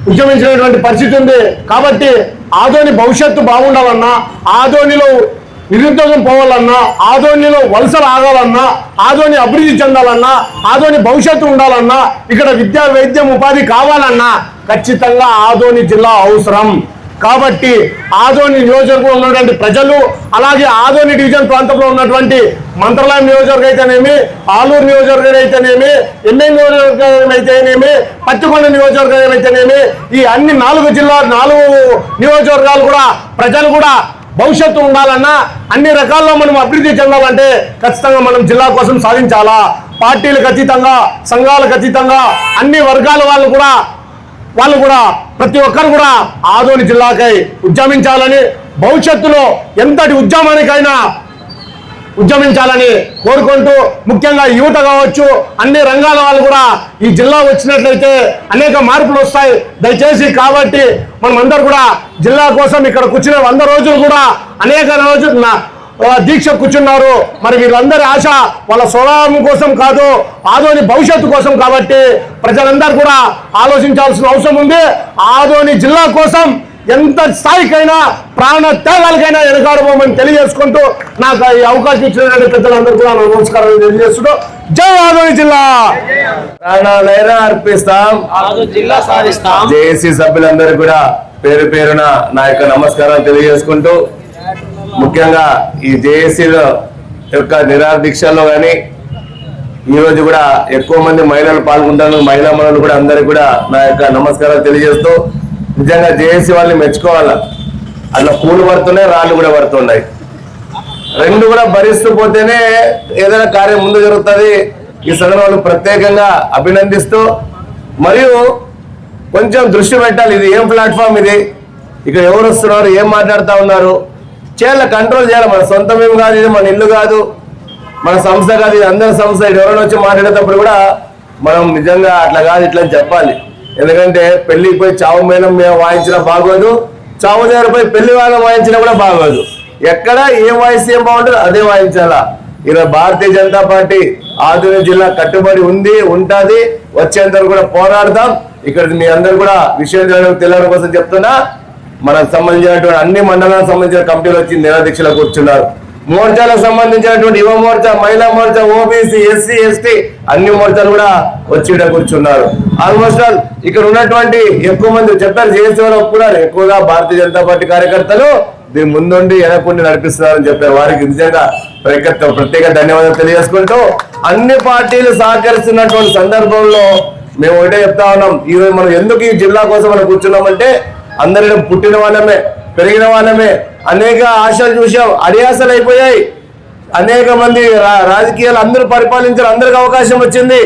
ఉద్యమించినటువంటి పరిస్థితి ఉంది. కాబట్టి ఆదోని భవిష్యత్తు బాగుండాలన్నా, ఆదోనిలో నిరుద్యోగం పోవాలన్నా, ఆదోనిలో వలసలు ఆగాలన్నా, ఆదోని అభివృద్ధి చెందాలన్నా, ఆదోని భవిష్యత్తు ఉండాలన్నా, ఇక్కడ విద్యా వైద్యం ఉపాధి కావాలన్నా ఖచ్చితంగా ఆదోని జిల్లా అవసరం. కాబట్టి ఆదోని నియోజకవర్గంలో ఉన్నటువంటి ప్రజలు, అలాగే ఆదోని డివిజన్ ప్రాంతంలో ఉన్నటువంటి మంత్రాలయం నియోజకవర్గం అయితేనేమి, ఆలూరు నియోజకవర్గం అయితేనేమి, ఎంఏ నియోజకవర్గం అయితేనేమి, పత్తికొండ నియోజకవర్గం అయితేనేమి, ఈ అన్ని 4 నియోజకవర్గాలు కూడా ప్రజలు కూడా భవిష్యత్తు ఉండాలన్నా, అన్ని రకాల్లో మనం అభివృద్ధి చెందాలంటే ఖచ్చితంగా మనం జిల్లా కోసం సాధించాలా. పార్టీలకు అతీతంగా, సంఘాలకు అతీతంగా అన్ని వర్గాల వాళ్ళు కూడా ప్రతి ఒక్కరు కూడా ఆదోని జిల్లాకై ఉద్యమించాలని, భవిష్యత్తులో ఎంతటి ఉద్యమానికైనా ఉద్యమించాలని కోరుకుంటూ, ముఖ్యంగా యువత కావచ్చు, అన్ని రంగాల వాళ్ళు కూడా ఈ జిల్లా వచ్చినట్లయితే అనేక మార్పులు వస్తాయి. దయచేసి కాబట్టి మనమందరూ కూడా జిల్లా కోసం ఇక్కడ కూర్చునే 100 రోజులు కూడా అనేక రోజులు దీక్ష కూర్చున్నారు. మరి వీళ్ళందరి ఆశ వాళ్ళ స్వభావం కోసం కాదు, ఆదోని భవిష్యత్తు కోసం. కాబట్టి ప్రజలందరూ కూడా ఆలోచించాల్సిన అవసరం ఉంది. ఆదోని జిల్లా కోసం ఎంత స్థాయికైనా, ప్రాణ త్యాగాలకైనా వెనకాడబోమని తెలియజేసుకుంటూ నాకు ఈ అవకాశం ఇచ్చినటువంటి పెద్దలందరూ కూడా నమస్కారాలు తెలియజేస్తూ జై ఆదోని జిల్లా. ప్రాణాలైనా అర్పిస్తాం, జిల్లా సాధిస్తాం. జేఏసీ సభ్యులందరూ కూడా పేరు పేరున నా యొక్క నమస్కారాలు తెలియజేసుకుంటూ, ముఖ్యంగా ఈ జేఏసీలో యొక్క నిరాహార దీక్షల్లో కానీ ఈరోజు కూడా ఎక్కువ మంది మహిళలు పాల్గొంటారు. మహిళా మనులు కూడా అందరికీ కూడా నా యొక్క నమస్కారాలు తెలియజేస్తూ, నిజంగా జేఏసీ వాళ్ళని మెచ్చుకోవాలా. అట్లా పూలు పడుతున్నాయి, రాళ్ళు కూడా పడుతున్నాయి. రెండు కూడా భరిస్తూ పోతేనే ఏదైనా కార్యం ముందు జరుగుతుంది. ఈ సందర్భంలో ప్రత్యేకంగా అభినందిస్తూ, మరియు కొంచెం దృష్టి పెట్టాలి. ఇది ఏం ప్లాట్ఫామ్, ఇది ఇక్కడ ఎవరు వస్తున్నారు, ఏం మాట్లాడుతూ ఉన్నారు, చేయాలి, కంట్రోల్ చేయాలి. మన సొంతం ఏం కాదు, ఇది మన ఇల్లు కాదు, మన సంస్థ కాదు, ఇది అందరి సంస్థ. ఇది ఎవరైనా వచ్చి మాట్లాడేటప్పుడు కూడా మనం నిజంగా అట్లా కాదు ఇట్లా చెప్పాలి. ఎందుకంటే పెళ్లికి పోయి చావు మేళం మేము వాయించినా బాగోదు, చావు దగ్గర పోయి పెళ్లి వాళ్ళం వాయించినా కూడా బాగోదు. ఎక్కడ ఏం వాయిస్తే ఏం బాగుంటుందో అదే వాయించాలా. ఇలా భారతీయ జనతా పార్టీ ఆదోని జిల్లా కట్టుబడి ఉంది, ఉంటుంది. వచ్చేంత కూడా పోరాడదాం. ఇక్కడ మీ అందరూ కూడా విషయం తెలియడం కోసం చెప్తున్నా. మనకు సంబంధించినటువంటి అన్ని మండలాలకు సంబంధించిన కమిటీలు వచ్చి నిరాదీక్షలో కూర్చున్నారు. మోర్చాలకు సంబంధించినటువంటి యువ మోర్చా, మహిళా మోర్చా, ఓబీసీ, ఎస్సీ, ఎస్టీ అన్ని మోర్చాలు కూడా వచ్చి కూర్చున్నారు. ఆల్మోస్ట్ ఆల్ ఇక్కడ ఉన్నటువంటి ఎక్కువ మంది చెప్పారు, జేఏసీ వాళ్ళు ఒప్పుకున్నారు, ఎక్కువగా భారతీయ జనతా పార్టీ కార్యకర్తలు దీని ముందుండి వెనకుండి నడిపిస్తున్నారని చెప్పారు. వారికి నిజంగా ప్రత్యేక ధన్యవాదాలు తెలియజేసుకుంటూ, అన్ని పార్టీలు సహకరిస్తున్నటువంటి సందర్భంలో మేము ఒకటే చెప్తా ఉన్నాం. ఈరోజు మనం ఎందుకు ఈ జిల్లా కోసం మనం కూర్చున్నామంటే, అందరిలో పుట్టిన వాళ్ళమే, పెరిగిన వాళ్ళమే, అనేక ఆశలు చూసాం, అడియాసలు అయిపోయాయి. అనేక మంది రాజకీయాలు అందరూ పరిపాలించారు, అందరికి అవకాశం వచ్చింది.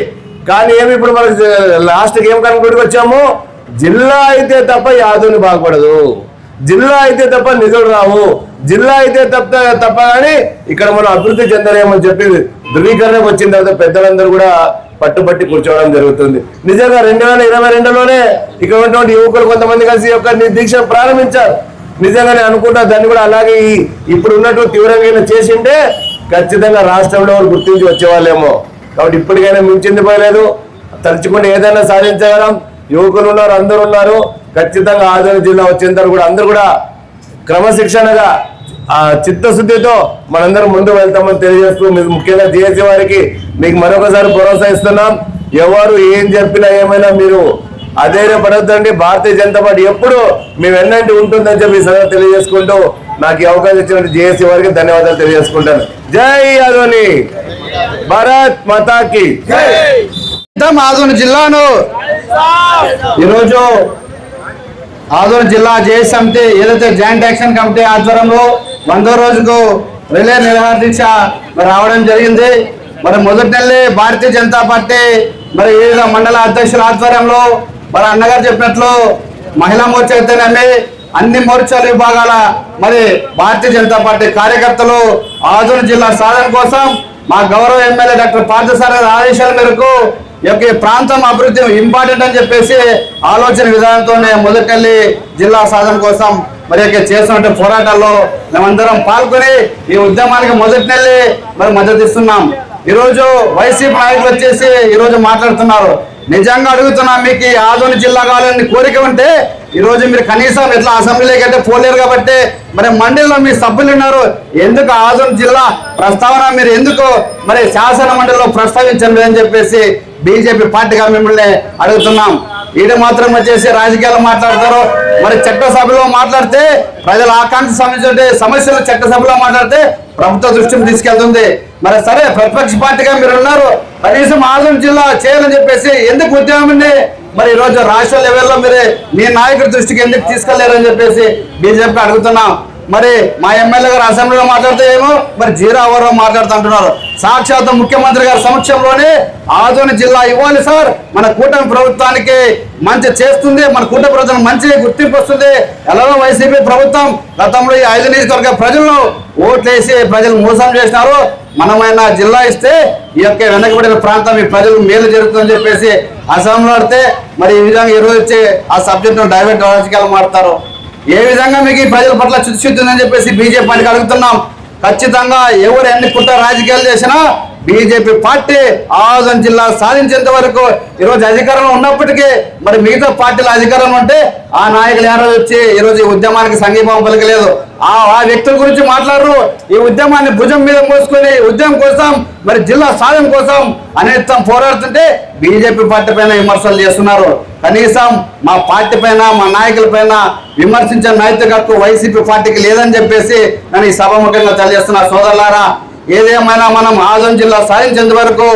కానీ ఏమి ఇప్పుడు మనకు లాస్ట్కి ఏం కనుగొట్టుకు వచ్చాము, జిల్లా అయితే తప్ప ఆదోని బాగుపడదు, జిల్లా అయితే తప్ప నిధులు రావు, జిల్లా అయితే తప్ప కానీ ఇక్కడ మనం అభివృద్ధి చెందలేమని చెప్పి ధృవీకరణకు వచ్చిన తర్వాత పెద్దలందరూ కూడా పట్టుబట్టి కూర్చోవడం జరుగుతుంది. నిజంగా 2022లోనే ఇక్కడ ఉన్నటువంటి యువకులు కొంతమంది కలిసి యొక్క దీక్ష ప్రారంభించారు. నిజంగా నేను అనుకుంటా దాన్ని కూడా అలాగే ఇప్పుడు ఉన్నట్టు తీవ్రంగా చేసింటే ఖచ్చితంగా రాష్ట్రంలో గుర్తించి వచ్చేవాళ్ళేమో. కాబట్టి ఇప్పటికైనా మించింది పోయలేదు, తలుచుకుంటే ఏదైనా సాధించగలం. యువకులు ఉన్నారు, అందరూ ఉన్నారు. ఖచ్చితంగా ఆదోని జిల్లా వచ్చేంత కూడా అందరూ కూడా క్రమశిక్షణగా చిత్తశుద్ధితో మనందరం ముందు వెళ్తామని తెలియజేస్తూ, ముఖ్యంగా జేఏసీ వారికి మీకు మరొకసారి భరోసా ఇస్తున్నాం. ఎవరు ఏం చెప్పినా ఏమైనా మీరు అధైర్యపడొద్దండి. భారతీయ జనతా పార్టీ ఎప్పుడు మేము ఎన్నంటి ఉంటుందని చెప్పి సదా తెలియజేసుకుంటూ నాకు ఈ అవకాశం ఇచ్చినట్టు జేఏసీ వారికి ధన్యవాదాలు తెలియజేసుకుంటాను. జై ఆదోని, భారత్ మాతాకి ఆదోని జిల్లాను ఈరోజు ఆదోని జిల్లా జేఏసీ సమితి ఏదైతే జాయింట్ యాక్షన్ కమిటీ ఆధ్వర్యంలో 100వ రోజుకు రిలే నిరాహార దీక్ష రావడం జరిగింది. మరి మొదటి నెల భారతీయ జనతా పార్టీ మరి వివిధ మండల అధ్యక్షుల ఆధ్వర్యంలో మరి అన్నగారు చెప్పినట్లు మహిళా మోర్చా అయితేనేమి అన్ని మోర్చాల విభాగాల మరి భారతీయ జనతా పార్టీ కార్యకర్తలు ఆదోని జిల్లా సాధన కోసం మా గౌరవ ఎమ్మెల్యే డాక్టర్ పార్థసారథి గారి ఆదేశాల మేరకు ఈ ప్రాంతం అభివృద్ధి ఇంపార్టెంట్ అని చెప్పేసి ఆలోచన విధానంతోనే మొదటికెళ్ళి జిల్లా సాధన కోసం మరి చేస్తున్న పోరాటాల్లో మేమందరం పాల్గొని ఈ ఉద్యమానికి మొదటి నెల్లి మరి మద్దతు ఇస్తున్నాం. ఈరోజు వైసీపీ నాయకులు వచ్చేసి ఈరోజు మాట్లాడుతున్నారు. నిజంగా అడుగుతున్నా, మీకు ఆదోని జిల్లా కావాలని కోరిక ఉంటే ఈరోజు మీరు కనీసం ఎట్లా అసెంబ్లీకి అయితే పోలేరు కాబట్టి మరి మండలిలో మీ సభ్యులు ఉన్నారు, ఎందుకు ఆదోని జిల్లా ప్రస్తావన మీరు ఎందుకు మరి శాసన మండలిలో ప్రస్తావించండి అని చెప్పేసి బీజేపీ పార్టీగా మిమ్మల్ని అడుగుతున్నాం. ఈడ మాత్రం వచ్చేసి రాజకీయాలు మాట్లాడతారు, మరి చట్టసభలో మాట్లాడితే ప్రజల ఆకాంక్ష సంబంధించిన సమస్యలు చట్టసభలో మాట్లాడితే ప్రభుత్వ దృష్టికి తీసుకెళ్తుంది. మరి సరే, ప్రతిపక్ష పార్టీగా మీరు ఉన్నారు, కనీసం ఆదోని జిల్లా చేయాలని చెప్పేసి ఎందుకు ఉద్యమాన్ని మరి ఈరోజు రాష్ట్ర లెవెల్లో మీరు మీ నాయకుడి దృష్టికి ఎందుకు తీసుకెళ్లారని చెప్పేసి బీజేపీ అడుగుతున్నాం. మరి మా ఎమ్మెల్యే గారు అసెంబ్లీలో మాట్లాడితే ఏమో మరి 0 అవర్ మాట్లాడుతుంటున్నారు. సాక్షాత్ ముఖ్యమంత్రి గారి సమక్షంలోనే ఆదోని జిల్లా ఇవ్వాలి సార్, మన కూటమి ప్రభుత్వానికి మంచి చేస్తుంది, మన కూటమి ప్రభుత్వం మంచి గుర్తింపు వస్తుంది. ఎలాగో వైసీపీ ప్రభుత్వం గతంలో ఈ 5 నియోజకవర్గ ప్రజలను ఓట్లేసి ప్రజలు మోసం చేసినారు, మనమైనా జిల్లా ఇస్తే ఈ యొక్క వెనకబడిన ప్రాంతం ఈ ప్రజలు మేలు జరుగుతుందని చెప్పేసి అసెంబ్లీలో ఆడితే మరి ఈ విధంగా ఈరోజు వచ్చి ఆ సబ్జెక్టును డైవర్ట్ రాజకీయాలు మారుతారు. ఏ విధంగా మీకు ప్రజల పట్ల చిత్తశుద్ధి ఉందని చెప్పేసి బీజేపీ పార్టీకి అడుగుతున్నాం. ఖచ్చితంగా ఎవరు ఎన్ని కుట్ర రాజకీయాలు చేసినా బీజేపీ పార్టీ ఆదోని జిల్లా సాధించేంత వరకు ఈరోజు అధికారంలో ఉన్నప్పటికీ మరి మిగతా పార్టీల అధికారంలో ఉంటే ఆ నాయకులు ఎవరో వచ్చి ఈరోజు ఈ ఉద్యమానికి సంఘీభావం పలకలేదు. ఆ వ్యక్తుల గురించి మాట్లాడరు. ఈ ఉద్యమాన్ని భుజం మీద మోసుకొని ఉద్యమం కోసం మరి జిల్లా సాధన కోసం అనేకం పోరాడుతుంటే బీజేపీ పార్టీ పైన విమర్శలు చేస్తున్నారు. కనీసం మా పార్టీ పైన మా నాయకుల పైన విమర్శించే నైతిక హక్కు వైసీపీ పార్టీకి లేదని చెప్పేసి నేను ఈ సభాముఖంగా తెలియజేస్తున్నా. సోదరులారా, ఏదేమైనా మనం ఆదోని జిల్లా సాధించేంత వరకు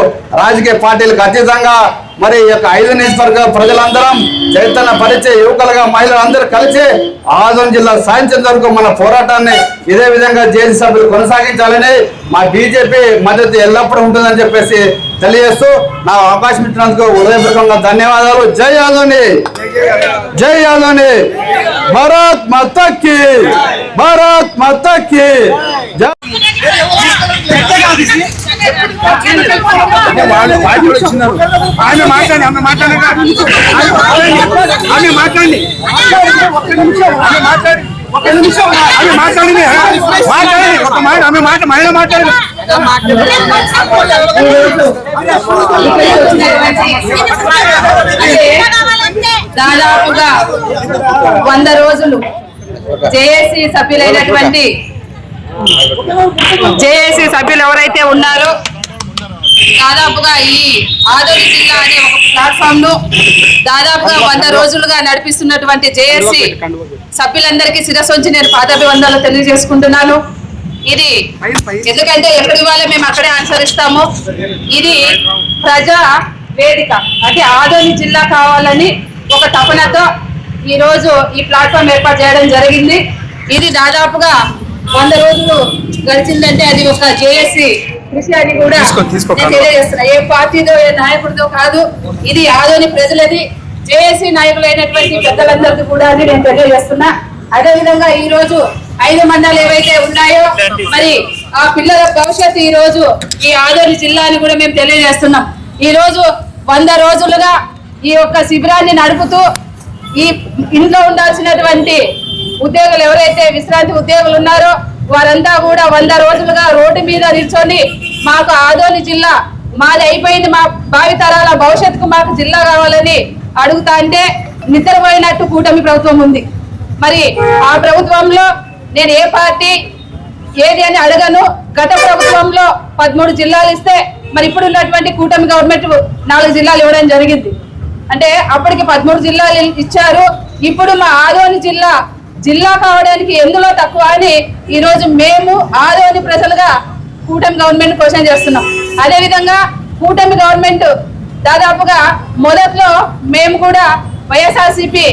రాజకీయ పార్టీలకు అతీతంగా మరి ఈ యొక్క 5 నియోజకవర్గ ప్రజలందరం చైతన్య పరిచే యువకులుగా మహిళలందరూ కలిసి ఆదోని జిల్లా సాధించేంత వరకు మన పోరాటాన్ని ఇదే విధంగా జేఏసీ సభ్యులు కొనసాగించాలని మా బీజేపీ మద్దతు ఎల్లప్పుడూ ఉంటుందని చెప్పేసి తెలియజేస్తూ నా అవకాశం ఇచ్చినందుకు హృదయపూర్వకంగా ధన్యవాదాలు. జై ఆదోని, జై ఆదోని, భారత్ మాతాకి, భారత్ మాతాకి జై. దాదాపుగా 100 రోజులు జేఏసీ సభ్యులైనటువంటి జేఏసీ సభ్యులు ఎవరైతే ఉన్నారో దాదాపుగా ఈ ఆదోని జిల్లా అనే ఒక ప్లాట్ఫామ్ ను దాదాపుగా 100 రోజులుగా నడిపిస్తున్నటువంటి జేఏసీ సభ్యులందరికీ శిరస్సు నేను పాదాభివందనాలు తెలియజేసుకుంటున్నాను. ఇది ఎందుకంటే ఎక్కడి వాళ్ళ మేము అక్కడే అనుసరిస్తాము. ఇది ప్రజా వేదిక అంటే ఆదోని జిల్లా కావాలని ఒక తపనతో ఈ రోజు ఈ ప్లాట్ఫామ్ ఏర్పాటు చేయడం జరిగింది. ఇది దాదాపుగా 100 రోజులు గడిచిందంటే అది ఒక జేఏసీ కృషి అని కూడా తెలియజేస్తున్నా. ఏ పార్టీదో ఏ నాయకుడితో కాదు, ఇది ఆదోని ప్రజలది, జేఏసీ నాయకులైనటువంటి పెద్దలందరికీ కూడా అని నేను తెలియజేస్తున్నా. అదేవిధంగా ఈ రోజు 5 మండలాలు ఏవైతే ఉన్నాయో మరి ఆ పిల్లల భవిష్యత్తు ఈ రోజు ఈ ఆదోని జిల్లా అని కూడా మేము తెలియజేస్తున్నాం. ఈ రోజు 100 రోజులుగా ఈ యొక్క శిబిరాన్ని నడుపుతూ ఈ ఇంట్లో ఉండాల్సినటువంటి ఉద్యోగులు ఎవరైతే విశ్రాంతి ఉద్యోగులు ఉన్నారో వారంతా కూడా 100 రోజులుగా రోడ్డు మీద నిల్చొని మాకు ఆదోని జిల్లా మాది అయిపోయింది, మా భావితరాల భవిష్యత్తుకు మాకు జిల్లా కావాలని అడుగుతా అంటే నిద్రపోయినట్టు కూటమి ప్రభుత్వం ఉంది. మరి ఆ ప్రభుత్వంలో నేను ఏ పార్టీ ఏది అని అడగను. గత ప్రభుత్వంలో 13 జిల్లాలు ఇస్తే మరి ఇప్పుడు ఉన్నటువంటి కూటమి గవర్నమెంట్ 4 జిల్లాలు ఇవ్వడం జరిగింది. అంటే అప్పటికి 13 జిల్లాలు ఇచ్చారు. ఇప్పుడు మా ఆదోని జిల్లా కావడానికి ఎందులో తక్కువ అని ఈరోజు మేము ఆదోని ప్రజలుగా కూటమి గవర్నమెంట్ క్వశ్చన్ చేస్తున్నాం. అదేవిధంగా కూటమి గవర్నమెంట్ దాదాపుగా మొదట్లో మేము కూడా వైఎస్ఆర్సీపీ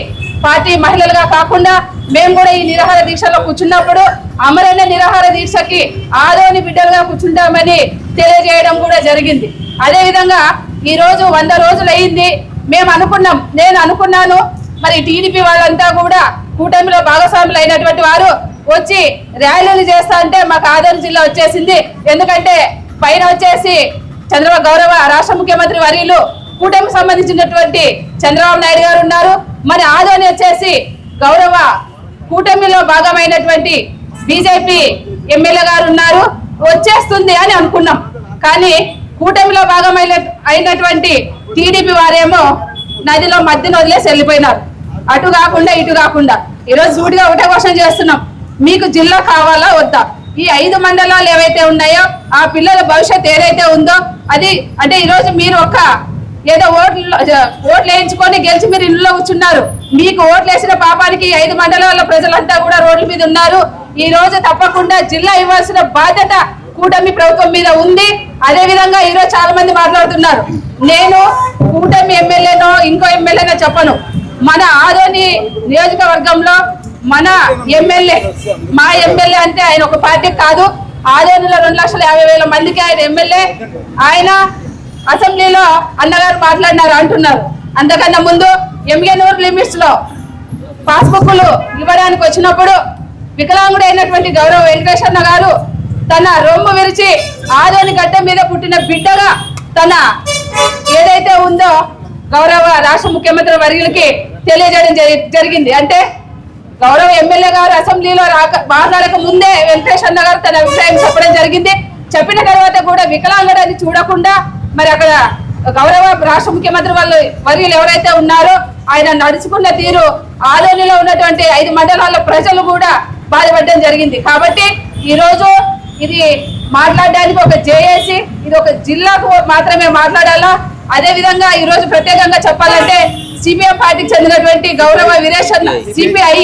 పార్టీ మహిళలుగా కాకుండా మేము కూడా ఈ నిరాహార దీక్షలో కూర్చున్నప్పుడు అమరణ నిరాహార దీక్షకి ఆదోని బిడ్డలుగా కూర్చుంటామని తెలియజేయడం కూడా జరిగింది. అదేవిధంగా ఈ రోజు 100 రోజులు అయింది. నేను అనుకున్నాను మరి టీడీపీ వాళ్ళంతా కూడా కూటమిలో భాగస్వాములు అయినటువంటి వారు వచ్చి ర్యాలీలు చేస్తా అంటే మాకు ఆదోని జిల్లా వచ్చేసింది. ఎందుకంటే పైన వచ్చేసి చంద్రబాబు గౌరవ రాష్ట్ర ముఖ్యమంత్రి వర్యులు కూటమికి సంబంధించినటువంటి చంద్రబాబు నాయుడు గారు ఉన్నారు. మరి ఆదోని వచ్చేసి గౌరవ కూటమిలో భాగమైనటువంటి బీజేపీ ఎమ్మెల్యే గారు ఉన్నారు. వచ్చేస్తుంది అని అనుకున్నాం. కానీ కూటమిలో అయినటువంటి టీడీపీ వారేమో నదిలో మధ్యన వదిలేసి వెళ్ళిపోయినారు. అటు కాకుండా ఇటు కాకుండా ఈరోజు సూటిగా ఒకటే క్వశ్చన్ చేస్తున్నాం, మీకు జిల్లా కావాలా వద్దా? ఈ 5 మండలాలు ఏవైతే ఉన్నాయో ఆ పిల్లల భవిష్యత్తు ఏదైతే ఉందో అది అంటే ఈరోజు మీరు ఏదో ఓట్లు వేయించుకొని గెలిచి మీరు ఇంట్లో కూర్చున్నారు. మీకు ఓట్లు వేసిన పాపానికి 5 మండలాల ప్రజలంతా కూడా రోడ్ల మీద ఉన్నారు. ఈ రోజు తప్పకుండా జిల్లా ఇవ్వాల్సిన బాధ్యత కూటమి ప్రభుత్వం మీద ఉంది. అదే విధంగా ఈరోజు చాలా మంది మాట్లాడుతున్నారు, నేను కూటమి ఎమ్మెల్యేనో ఇంకో ఎమ్మెల్యేనో చెప్పను. మన ఆదోని నియోజకవర్గంలో మన ఎమ్మెల్యే మా ఎమ్మెల్యే అంటే ఆయన ఒక పార్టీ కాదు. ఆదోనిలో 2,50,000 మందికి ఆయన ఎమ్మెల్యే. ఆయన అసెంబ్లీలో అన్నగారు మాట్లాడినారు అంటున్నారు. అంతకన్నా ముందు ఎంఎన్ఆర్ లిమిట్స్ లో పాస్బుక్లు ఇవ్వడానికి వచ్చినప్పుడు వికలాంగుడు అయినటువంటి గౌరవ వెంకటేశ్వర గారు తన రొమ్ము విరిచి ఆదోని గడ్డ మీద పుట్టిన బిడ్డగా తన ఏదైతే ఉందో గౌరవ రాష్ట్ర ముఖ్యమంత్రి వర్యులకి తెలియజేయడం జరిగింది. అంటే గౌరవ ఎమ్మెల్యే గారు అసెంబ్లీలో మాట్లాడక ముందే వెంకటేశ్వర గారు తన అభిప్రాయం చెప్పడం జరిగింది. చెప్పిన తర్వాత కూడా వికలాంగుడని చూడకుండా మరి అక్కడ గౌరవ రాష్ట్ర ముఖ్యమంత్రి వర్యులు ఎవరైతే ఉన్నారో ఆయన నడుచుకున్న తీరు ఆదోనిలో ఉన్నటువంటి 5 మండలాల ప్రజలు కూడా బాధపడడం జరిగింది. కాబట్టి ఈ రోజు ఇది మాట్లాడడానికి ఒక జేఏసీ ఇది ఒక జిల్లాకు మాత్రమే మాట్లాడాలా. అదే విధంగా ఈ రోజు ప్రత్యేకంగా చెప్పాలంటే సిపిఎం పార్టీకి చెందినటువంటి గౌరవ వీరేష్ అన్న సిపిఐ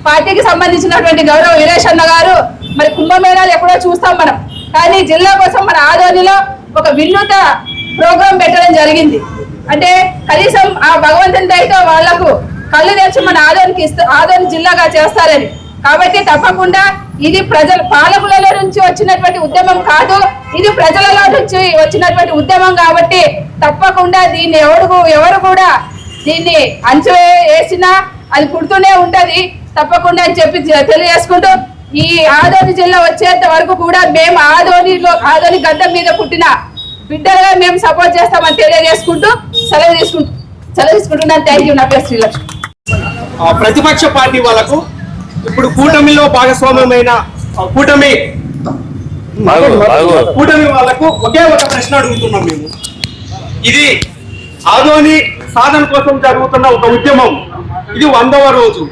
పార్టీకి సంబంధించినటువంటి గౌరవ వీరేష్ అన్న గారు మరి కుంభమేళాలు ఎప్పుడో చూస్తాం మనం. కానీ జిల్లా కోసం మన ఆదోనిలో ఒక వినూత ప్రోగ్రాం పెట్టడం జరిగింది. అంటే కనీసం ఆ భగవంతుని దయతో వాళ్లకు కళ్ళు తెచ్చి మన ఆదోని జిల్లాగా చేస్తారని. కాబట్టి తప్పకుండా ఇది పాలకులలో నుంచి వచ్చినటువంటి ఉద్యమం కాదు, ఇది ప్రజలలో నుంచి వచ్చినటువంటి ఉద్యమం. కాబట్టి తప్పకుండా దీన్ని ఎవరు కూడా దీన్ని వేసినా అది పుడుతూనే ఉంటది తప్పకుండా అని చెప్పి తెలియజేసుకుంటూ ఈ ఆదోని జిల్లా వచ్చేంత వరకు కూడా మేము ఆదోని గడ్డ మీద పుట్టిన బిడ్డలుగా మేము సపోర్ట్ చేస్తామని తెలియజేసుకుంటూ సెలవు తీసుకుంటున్నాను. Thank you. నా పేరు శ్రీలక్ష్మి. ప్రతిపక్ష పార్టీ వాళ్ళకు ఇప్పుడు కూటమిలో భాగస్వామ్యమైన కూటమి వాళ్ళకు ఒకే ఒక ప్రశ్న అడుగుతున్నాం మేము. ఇది ఆదోని సాధన కోసం జరుగుతున్న ఒక ఉద్యమం. ఇది 100వ రోజు.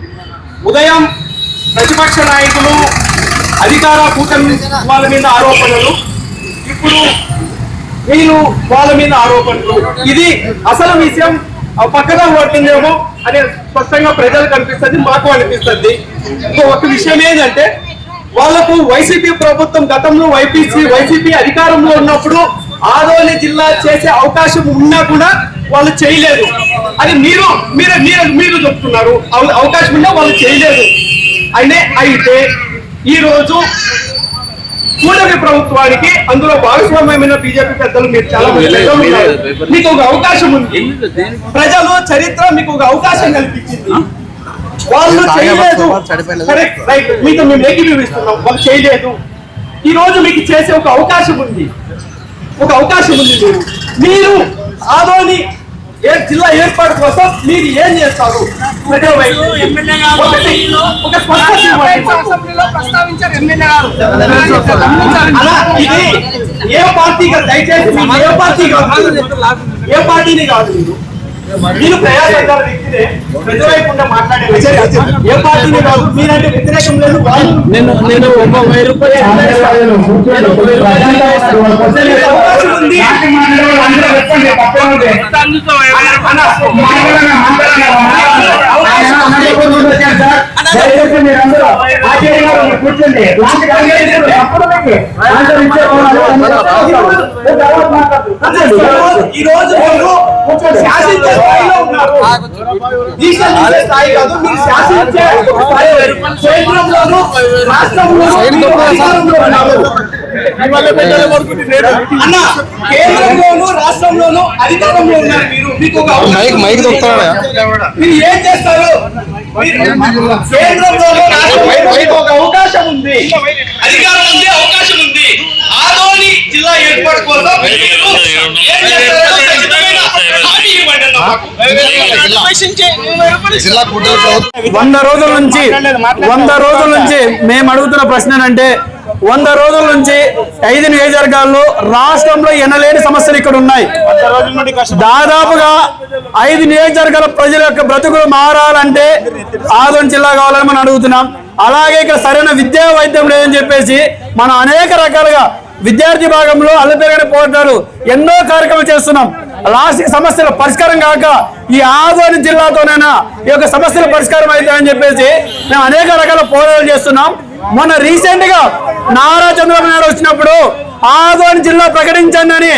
ఉదయం ప్రతిపక్ష నాయకులు అధికార కూటమి వాళ్ళ మీద ఆరోపణలు, ఇప్పుడు వీళ్ళు వాళ్ళ మీద ఆరోపణలు. ఇది అసలు విషయం పక్కగా పడుతుందేమో అని స్పష్టంగా ప్రజలకు అనిపిస్తుంది, మాకు అనిపిస్తుంది. ఇంకొక విషయం ఏంటంటే వాళ్ళకు వైసీపీ ప్రభుత్వం గతంలో వైసీపీ అధికారంలో ఉన్నప్పుడు ఆదోని జిల్లా చేసే అవకాశం ఉన్నా కూడా వాళ్ళు చేయలేదు. అది మీరు చెప్తున్నారు అవకాశం ఉన్నా వాళ్ళు చేయలేదు అయితే ఈ రోజు కూటమి ప్రభుత్వానికి అందులో భాగస్వామ్యమైన బీజేపీ పెద్దలు మీరు చాలా మంది మీకు ఒక అవకాశం ఉంది. ప్రజలు చరిత్ర మీకు ఒక అవకాశం కల్పించింది. వాళ్ళు చేయలేదు, మీతో మేము ఏకీభవిస్తున్నాం, వాళ్ళు చేయలేదు. ఈ రోజు మీకు చేసే ఒక అవకాశం ఉంది. మీరు ఆదోని జిల్లా ఏర్పాటు కోసం మీరు ఏం చేస్తారు? ఇది ఏ పార్టీ దయచేసి ఏ పార్టీని కాదు, మీరు మీరు ప్రజాసంఘాల వ్యక్తినే ప్రతివైపుండా మాట్లాడే ఏ పార్టీని కాదు మీరంటే వ్యతిరేకం లేదు నేను 1000 రూపాయలు అవకాశం ఉంది ఈ రోజు శాసించే స్థాయిలో ఉన్నారు. తీసే స్థాయి కాదు, మీరు శాసించే కేంద్రంలోను రాష్ట్రంలోను అన్న కేంద్రంలోను రాష్ట్రంలోను అధికారంలో ఉన్నారు. మీకు ఒక మీరు ఏం చేస్తారు? కేంద్రంలోను రాష్ట్రంలో ఒక అవకాశం ఉంది, అధికారం ఉంది, అవకాశం ఉంది. ఆదోని జిల్లా ఏర్పాటు కోసం ఏం చేస్తారో ఖచ్చితమైన హామీ ఇవ్వండి అన్న మాకు. 100 రోజుల నుంచి మేము అడుగుతున్న ప్రశ్న అంటే 100 రోజుల నుంచి 5 నియోజకవర్గాల్లో రాష్ట్రంలో ఎనలేని సమస్యలు ఇక్కడ ఉన్నాయి. దాదాపుగా 5 నియోజకవర్గాల ప్రజల యొక్క బ్రతుకులు మారాలంటే ఆదోని జిల్లా కావాలని మనం అడుగుతున్నాం. అలాగే ఇక్కడ సరైన విద్యా వైద్యం లేదని చెప్పేసి మనం అనేక రకాలుగా విద్యార్థి భాగంలో అల్లపెరగని పోరాటాలు ఎన్నో కార్యక్రమాలు చేస్తున్నాం. లాస్ట్ సమస్యల పరిష్కారం కాక ఈ ఆదోని జిల్లాతోనైనా ఈ యొక్క సమస్యల పరిష్కారం అవుతాయని చెప్పేసి మేము అనేక రకాల పోరాటాలు చేస్తున్నాం. మొన్న రీసెంట్ గా నారా చంద్రబాబు నాయుడు వచ్చినప్పుడు ఆదోని జిల్లా ప్రకటించండి అని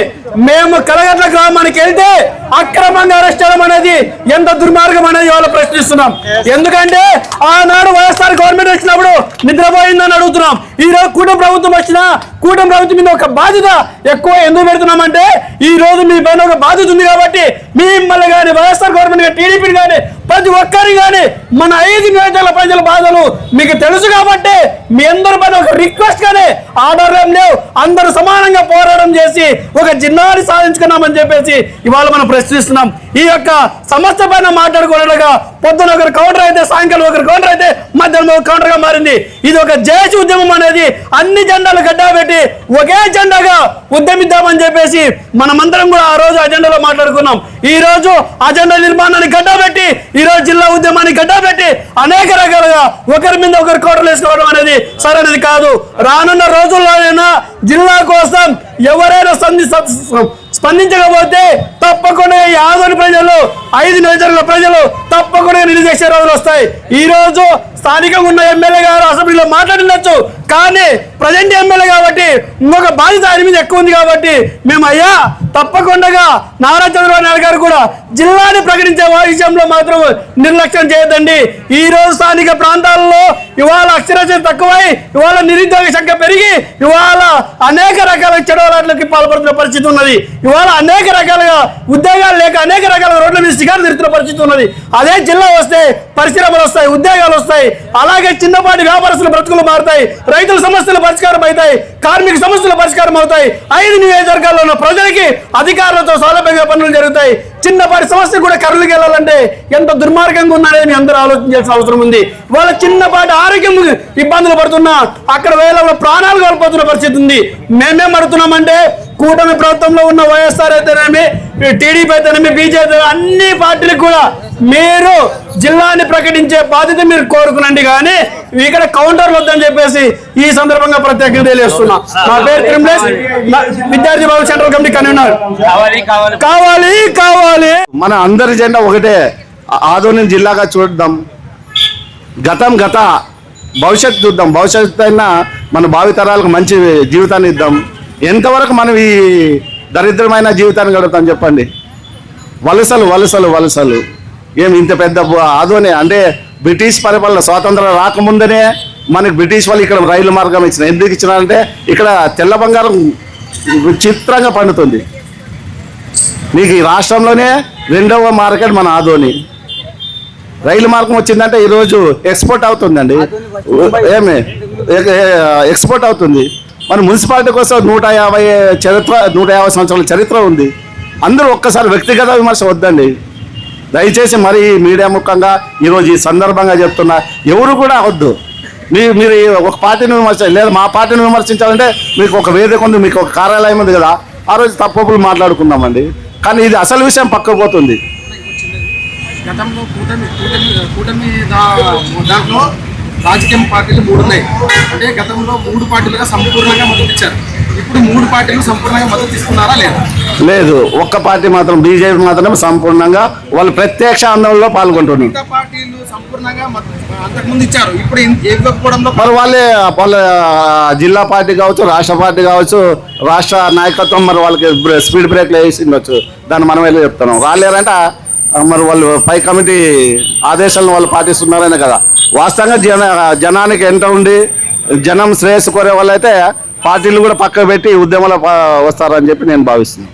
మేము కలగట్ల గ్రామానికి వెళ్తే అక్రమంగా అరెస్ట్ చేయడం అనేది ఎంత దుర్మార్గం అనేది వాళ్ళు ప్రశ్నిస్తున్నాం. ఎందుకంటే ఆనాడు వైఎస్ఆర్ గవర్నమెంట్ వచ్చినప్పుడు నిద్రపోయిందని అడుగుతున్నాం. ఈ రోజు కూటమి ప్రభుత్వం వచ్చినా కూటమి ప్రభుత్వం మీద ఒక బాధ్యత ఎక్కువ ఎందుకు పెడుతున్నామంటే ఈ రోజు మీ పైన ఒక బాధ్యత ఉంది కాబట్టి మిమ్మల్ని కానీ వైఎస్ఆర్ గవర్నమెంట్ కానీ టీడీపీని కానీ ప్రతి ఒక్కరి కానీ మన 5 నియోజకవర్గాల ప్రజల బాధలు మీకు తెలుసు కాబట్టి మీ అందరి పైన ఒక రిక్వెస్ట్ గానే ఆర్డర్ ఏం లేవు, అందరూ సమానంగా పోరాటం చేసి ఒక జిల్లాని సాధించుకున్నామని చెప్పేసి ఇవాళ మనం ప్రశ్నిస్తున్నాం. ఈ యొక్క సమస్య పైన మాట్లాడుకోలేక పొద్దున ఒకరు కౌంటర్ అయితే సాయంకాలం ఒకరు కౌంటర్ అయితే మధ్యాహ్నం ఒక కౌంటర్ గా మారింది. ఇది ఒక జేఏసీ ఉద్యమం అనేది అన్ని జెండాలు గడ్డా పెట్టి ఒకే జెండాగా ఉద్యమిద్దామని చెప్పేసి మనమందరం కూడా ఆ రోజు అజెండాలో మాట్లాడుకున్నాం. ఈ రోజు అజెండా నిర్మాణాన్ని గడ్డా పెట్టి ఈ రోజు జిల్లా ఉద్యమాన్ని గడ్డా పెట్టి అనేక రకాలుగా ఒకరి మీద ఒకరు కోటలు వేసుకోవడం అనేది సరైనది కాదు. రానున్న రోజుల్లోనైనా జిల్లా కోసం ఎవరైనా స్పందించకపోతే తప్పకుండా ఈ ఆదోని ప్రజలు 5 నియోజకవర్గాల ప్రజలు తప్పకుండా నిలదీసే రోజులు వస్తాయి. ఈ రోజు స్థానికంగా ఉన్న ఎమ్మెల్యే గారు అసెంబ్లీలో మాట్లాడినచ్చు, కానీ ప్రజెంట్ ఎమ్మెల్యే కాబట్టి ఇంకొక బాధ్యత ఆయన మీద ఎక్కువ ఉంది కాబట్టి మేము అయ్యా తప్పకుండా నారా చంద్రబాబు నాయుడు గారు కూడా జిల్లాని ప్రకటించే విషయంలో మాత్రం నిర్లక్ష్యం చేయొద్దండి. ఈ రోజు స్థానిక ప్రాంతాల్లో ఇవాళ అక్షరాస్యత తక్కువై ఇవాళ నిరుద్యోగ సంఖ్య పెరిగి ఇవాళ అనేక రకాల చెడవలాట్లకి పాల్పడుతున్న పరిస్థితి ఉన్నది. ఇవాళ అనేక రకాలుగా ఉద్యోగాలు లేక అనేక రకాల రోడ్ల మీద శిఖారు తిరుగుతున్న పరిస్థితి ఉన్నది. అదే జిల్లా వస్తే పరిశ్రమలు వస్తాయి, ఉద్యోగాలు వస్తాయి, అలాగే చిన్నపాటి వ్యాపారస్తుల బ్రతుకులు మారుతాయి, రైతుల సమస్యలు పరిష్కారం అవుతాయి, కార్మిక సమస్యలు పరిష్కారం అవుతాయి, 5 నియోజకవర్గాల్లో ఉన్న ప్రజలకి అధికారులతో సౌలభ్యంగా పనులు జరుగుతాయి. చిన్నపాటి సమస్య కూడా కర్రలకు వెళ్ళాలంటే ఎంత దుర్మార్గంగా ఉన్నారని మీ అందరూ ఆలోచించాల్సిన అవసరం ఉంది. వాళ్ళ చిన్నపాటి ఆరోగ్యం ఇబ్బందులు పడుతున్నా అక్కడ వేల ప్రాణాలు కోల్పోతున్న పరిస్థితి ఉంది. మేమేం అడుగుతున్నామంటే కూటమి ప్రభుత్వంలో ఉన్న వైఎస్ఆర్ అయితేనేమి, టీడీపీ అయితేనేమి, బీజేపీ అన్ని పార్టీలకు కూడా మీరు జిల్లాని ప్రకటించే బాధ్యత మీరు కోరుకునండి, కానీ ఇక్కడ కౌంటర్లు వద్దని చెప్పేసి ఈ సందర్భంగా ప్రత్యేకంగా తెలియజేస్తున్నా. నా పేరు తిరుమలేష్, విద్యార్థి భవన్ సెంట్రల్ కమిటీ కన్వీనర్. కావాలి కావాలి మన అందరి జెండా ఒకటే, ఆదోని జిల్లాగా చూద్దాం. గతం గత భవిష్యత్తు చూద్దాం. భవిష్యత్తు అయినా మన భావితరాలకు మంచి జీవితాన్ని ఇద్దాం. ఎంతవరకు మనం ఈ దరిద్రమైన జీవితాన్ని గడుపుతాం చెప్పండి. వలసలు వలసలు వలసలు ఏమి ఇంత పెద్ద ఆదోని అంటే బ్రిటిష్ పరిపాలన స్వాతంత్రం రాకముందనే మనకి బ్రిటిష్ వాళ్ళు ఇక్కడ రైలు మార్గం ఇచ్చిన. ఎందుకు ఇచ్చినారంటే ఇక్కడ తెల్ల బంగారం విచిత్రంగా పండుతుంది. మీకు ఈ రాష్ట్రంలోనే 2వ మార్కెట్ మన ఆదోని. రైలు మార్గం వచ్చిందంటే ఈరోజు ఎక్స్పోర్ట్ అవుతుందండి, ఏమి ఎక్స్పోర్ట్ అవుతుంది. మన మున్సిపాలిటీ కోసం 150 సంవత్సరాల చరిత్ర ఉంది. అందరూ ఒక్కసారి వ్యక్తిగత విమర్శ వద్దండి దయచేసి. మరి మీడియా ముఖంగా ఈరోజు ఈ సందర్భంగా చెప్తున్నా, ఎవరు కూడా వద్దు. మీరు ఒక పార్టీని విమర్శించాలి, లేదా మా పార్టీని విమర్శించాలంటే మీకు ఒక వేదిక ఉంది, మీకు ఒక కార్యాలయం ఉంది కదా, ఆ రోజు తప్పులు మాట్లాడుకుందామండి. కానీ ఇది అసలు విషయం పక్కకు పోతుంది. గతంలో కూటమి దాంట్లో రాజకీయ పార్టీలు 3 ఉన్నాయి. అంటే గతంలో 3 పార్టీలుగా సంపూర్ణంగా మద్దతు ఇచ్చారు. ఇప్పుడు 3 పార్టీలు సంపూర్ణంగా మద్దతు ఇస్తున్నారా లేదా? లేదు, ఒక్క పార్టీ మాత్రం బీజేపీ మాత్రం సంపూర్ణంగా వాళ్ళు ప్రత్యక్ష ఆందోళనలో పాల్గొంటున్నారు. మిగతా పార్టీలు సంపూర్ణంగా అంతకుముందు ఇచ్చారు, ఇప్పుడు ఇవ్వకపోవడంలో మరి వాళ్ళ జిల్లా పార్టీ కావచ్చు, రాష్ట్ర పార్టీ కావచ్చు, రాష్ట్ర నాయకత్వం మరి వాళ్ళకి స్పీడ్ బ్రేక్లు వేసి ఉండొచ్చు. దాన్ని మనం వెళ్ళి చెప్తున్నాం. రాలేరంటే మరి వాళ్ళు పై కమిటీ ఆదేశాలను వాళ్ళు పాటిస్తున్నారనే కదా. వాస్తవంగా జనానికి ఎంత ఉండి జనం శ్రేయస్సు కోరే వాళ్ళైతే పార్టీలు కూడా పక్క పెట్టి ఉద్యమాలు వస్తారని చెప్పి నేను భావిస్తున్నాను.